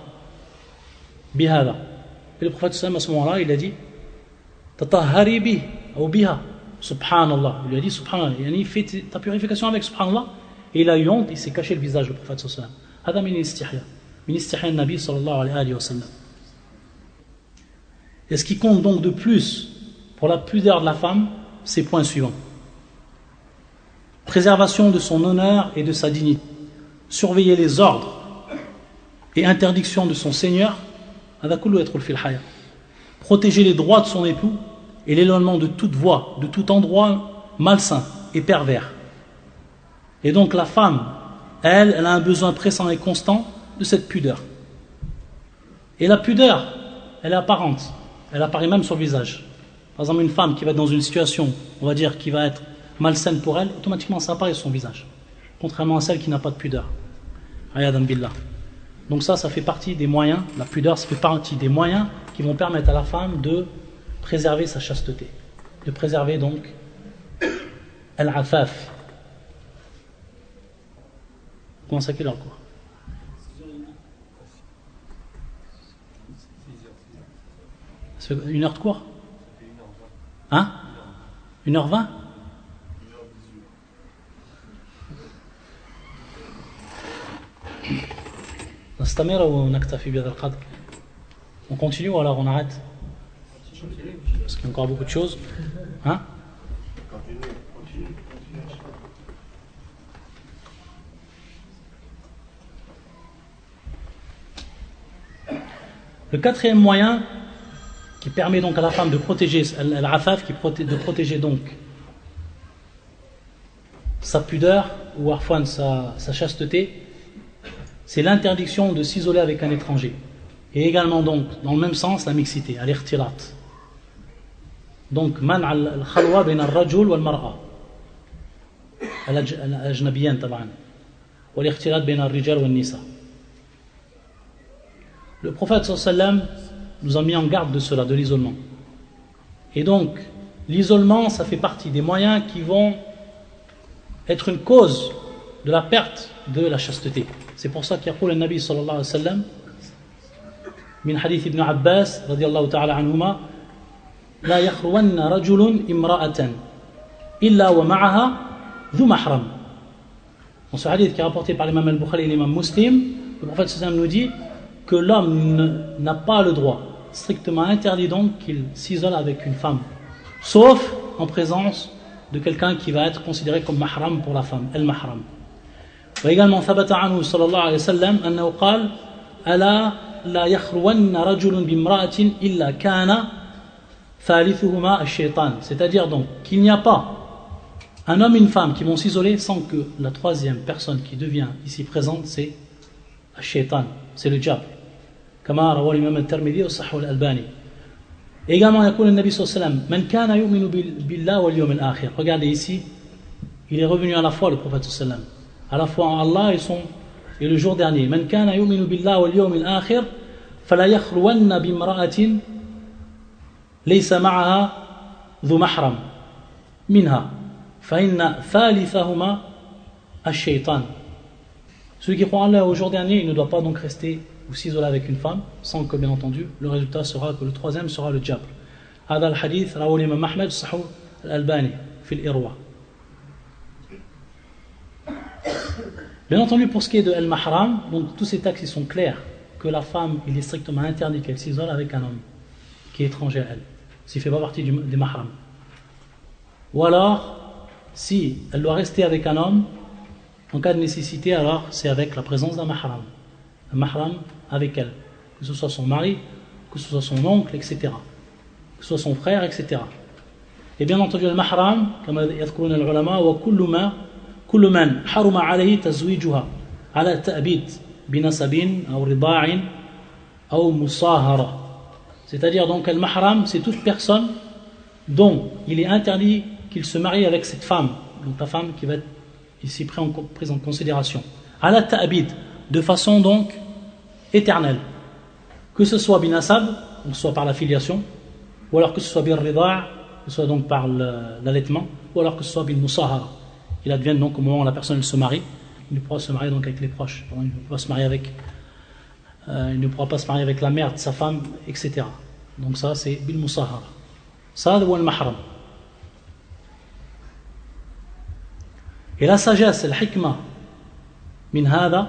bihada. Et le prophète sallam à ce moment-là il a dit tatahhari bi ou biha, subhanallah, il lui a dit subhanallah, il fait ta purification avec subhanallah, et il a eu honte, il s'est caché le visage, le prophète sallam. Hada min istihya nabi sallallahu alayhi wa sallam. Et ce qui compte donc de plus pour la pudeur de la femme, c'est point suivant: préservation de son honneur et de sa dignité, surveiller les ordres et interdictions de son Seigneur, protéger les droits de son époux et l'éloignement de toute voie, de tout endroit malsain et pervers. Et donc la femme, elle a un besoin pressant et constant de cette pudeur. Et la pudeur, elle est apparente, elle apparaît même sur le visage. Par exemple, une femme qui va être dans une situation, on va dire, qui va être malsaine pour elle, automatiquement ça apparaît sur son visage. Contrairement à celle qui n'a pas de pudeur. Ayadan billah. Donc ça fait partie des moyens, la pudeur, ça fait partie des moyens qui vont permettre à la femme de préserver sa chasteté. De préserver donc al-afaf. Comment ça, quelle heure quoi? Ça fait 1 heure de cours? Hein? 1h20? On continue ou alors on arrête? Parce qu'il y a encore beaucoup de choses. Hein? Le quatrième moyen qui permet donc à la femme de protéger l'afaf, de protéger donc sa pudeur ou arfouan sa chasteté, c'est l'interdiction de s'isoler avec un étranger. Et également donc, dans le même sens, la mixité, al-ikhtilat. Donc, man al-khalwa bin al-rajul wal-mar'a. Al-ajnabiyan taban. Wal-ikhtilat bin al-rijal wal-nisa. Le prophète sallam nous a mis en garde de cela, de l'isolement. Et donc, l'isolement, ça fait partie des moyens qui vont être une cause de la perte de la chasteté. C'est pour ça qu'il y a le Nabi sallallahu alayhi wa sallam, min hadith ibn Abbas, radiyallahu ta'ala anhuma, la yakhruwanna rajulun imra'atan, illa wa ma'aha dhu mahram. Dans ce hadith qui est rapporté par l'imam al-Bukhari et l'imam Muslim, le prophète sallallahu alayhi wa sallam nous dit que l'homme n'a pas le droit, strictement interdit donc qu'il s'isole avec une femme, sauf en présence de quelqu'un qui va être considéré comme mahram pour la femme, el-mahram. Et également, ثبت عنه صلى الله عليه وسلم أنه قال ألا لا يخلون رجل بامرأة إلا كان ثالثهما الشيطان. C'est-à-dire donc qu'il n'y a pas un homme et une femme qui vont s'isoler sans que la troisième personne qui devient ici présente, c'est الشيطان, c'est le diable. كما روى الإمام الترمذي وصححه الألباني. Également, يقول النبي صلى الله عليه وسلم من كان يؤمن بالله واليوم الآخر. Regardez ici, il est revenu à la fois le prophète صلى الله عليه وسلم, à la fois en Allah et le jour dernier. من كان يؤمن بالله واليوم الآخر فلا يخلون بامرأة ليس معها ذو محرم منها فإن ثالثهما الشيطان. Celui qui croit en Allah au jour dernier, il ne doit pas donc rester ou s'isoler avec une femme, sans que bien entendu le résultat sera que le troisième sera le diable. هذا الحديث رواه الإمام أحمد صححه الألباني في الإرواء. Bien entendu, pour ce qui est de al-mahram, donc tous ces textes ils sont clairs que la femme, il est strictement interdit qu'elle s'isole avec un homme qui est étranger à elle, s'il ne fait pas partie des mahram. Ou alors, si elle doit rester avec un homme, en cas de nécessité, alors c'est avec la présence d'un mahram. Un mahram avec elle, que ce soit son mari, que ce soit son oncle, etc. Que ce soit son frère, etc. Et bien entendu, le mahram, comme يذكرون العلماء, وكل من حرم عليه تزويجها على تأبيد بنسب أو رضاع أو مصاهرة. C'est-à-dire donc le mahram, c'est toute personne dont il est interdit qu'il se marie avec cette femme, donc la femme qui va être ici prise en considération. Ala ta'bid, de façon donc éternelle. Que ce soit binasab, donc soit par la filiation, ou alors que ce soit bir rida', que ce soit donc par l'allaitement, ou alors que ce soit bil musahara. Il advienne donc au moment où la personne se marie, il ne pourra se marier donc avec les proches, il ne pourra se marier avec, il ne pourra pas se marier avec la mère de sa femme, etc. Donc ça c'est bil musahara. Ça c'est le mahram. Et la sagesse, le hikmah, min hada,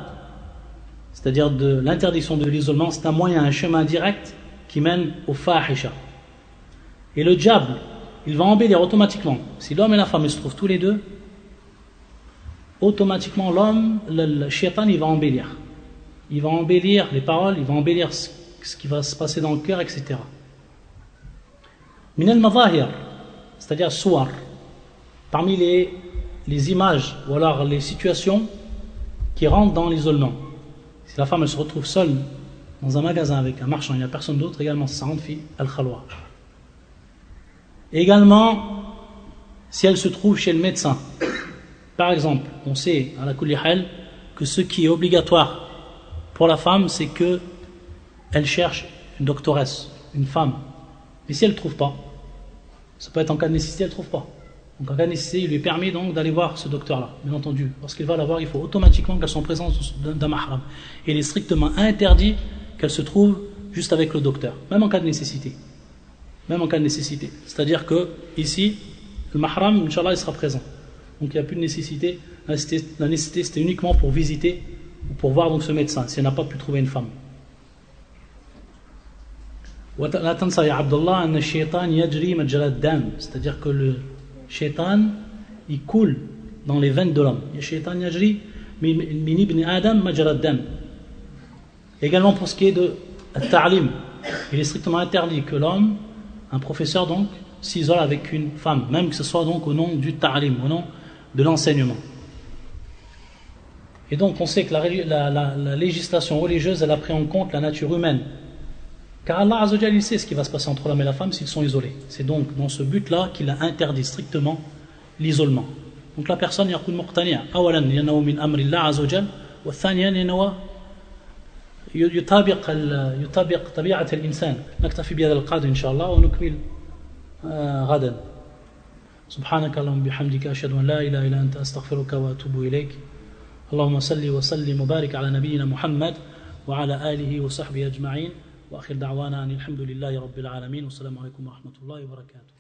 c'est-à-dire de l'interdiction de l'isolement, c'est un moyen, un chemin direct qui mène au fahisha. Et le diable, il va embellir automatiquement. Si l'homme et la femme se trouvent tous les deux, automatiquement l'homme, le shaitan, il va embellir. Il va embellir les paroles, il va embellir ce qui va se passer dans le cœur, etc. Min al-madahir, c'est-à-dire suwar, parmi les images ou alors les situations qui rentrent dans l'isolement. Si la femme elle se retrouve seule dans un magasin avec un marchand, il n'y a personne d'autre, également ça rentre fi al-khalwa. Également, si elle se trouve chez le médecin, par exemple, on sait à la kulli hal que ce qui est obligatoire pour la femme, c'est que elle cherche une doctoresse, une femme. Et si elle ne trouve pas, ça peut être en cas de nécessité, elle ne trouve pas. Donc en cas de nécessité, il lui permet donc d'aller voir ce docteur-là. Bien entendu, lorsqu'il va la voir, il faut automatiquement qu'elle soit en présence d'un mahram. Et il est strictement interdit qu'elle se trouve juste avec le docteur, même en cas de nécessité. Même en cas de nécessité. C'est-à-dire que ici, le mahram, Inch'Allah, il sera présent. Donc il n'y a plus de nécessité. La nécessité, c'était uniquement pour visiter ou pour voir donc ce médecin, si elle n'a pas pu trouver une femme. C'est-à-dire que le shaitan, il coule dans les veines de l'homme. Le shaitan yajri min ibn Adam majra ad-dam. Également pour ce qui est de ta'lim, il est strictement interdit que l'homme, un professeur donc, s'isole avec une femme, même que ce soit donc au nom du ta'lim, au nom de l'enseignement. Et donc on sait que la législation religieuse, elle a pris en compte la nature humaine. Car Allah Azza wa Jalla, il sait ce qui va se passer entre l'homme et la femme s'ils sont isolés. C'est donc dans ce but-là qu'il a interdit strictement l'isolement. Donc la personne يكون مقتنع أولا لأنه من أمر الله عز وجل والثانيا لأنه يطابق طبيعة الإنسان. نكتفي بهذا القدر إن شاء الله ونكمل غدا. سبحانك اللهم بحمدك أشهد أن لا إله إلا أنت أستغفرك وأتوب إليك. اللهم صل وسلم وبارك على نبينا محمد وعلى آله وصحبه أجمعين. وآخر دعوانا أن الحمد لله رب العالمين والسلام عليكم ورحمة الله وبركاته.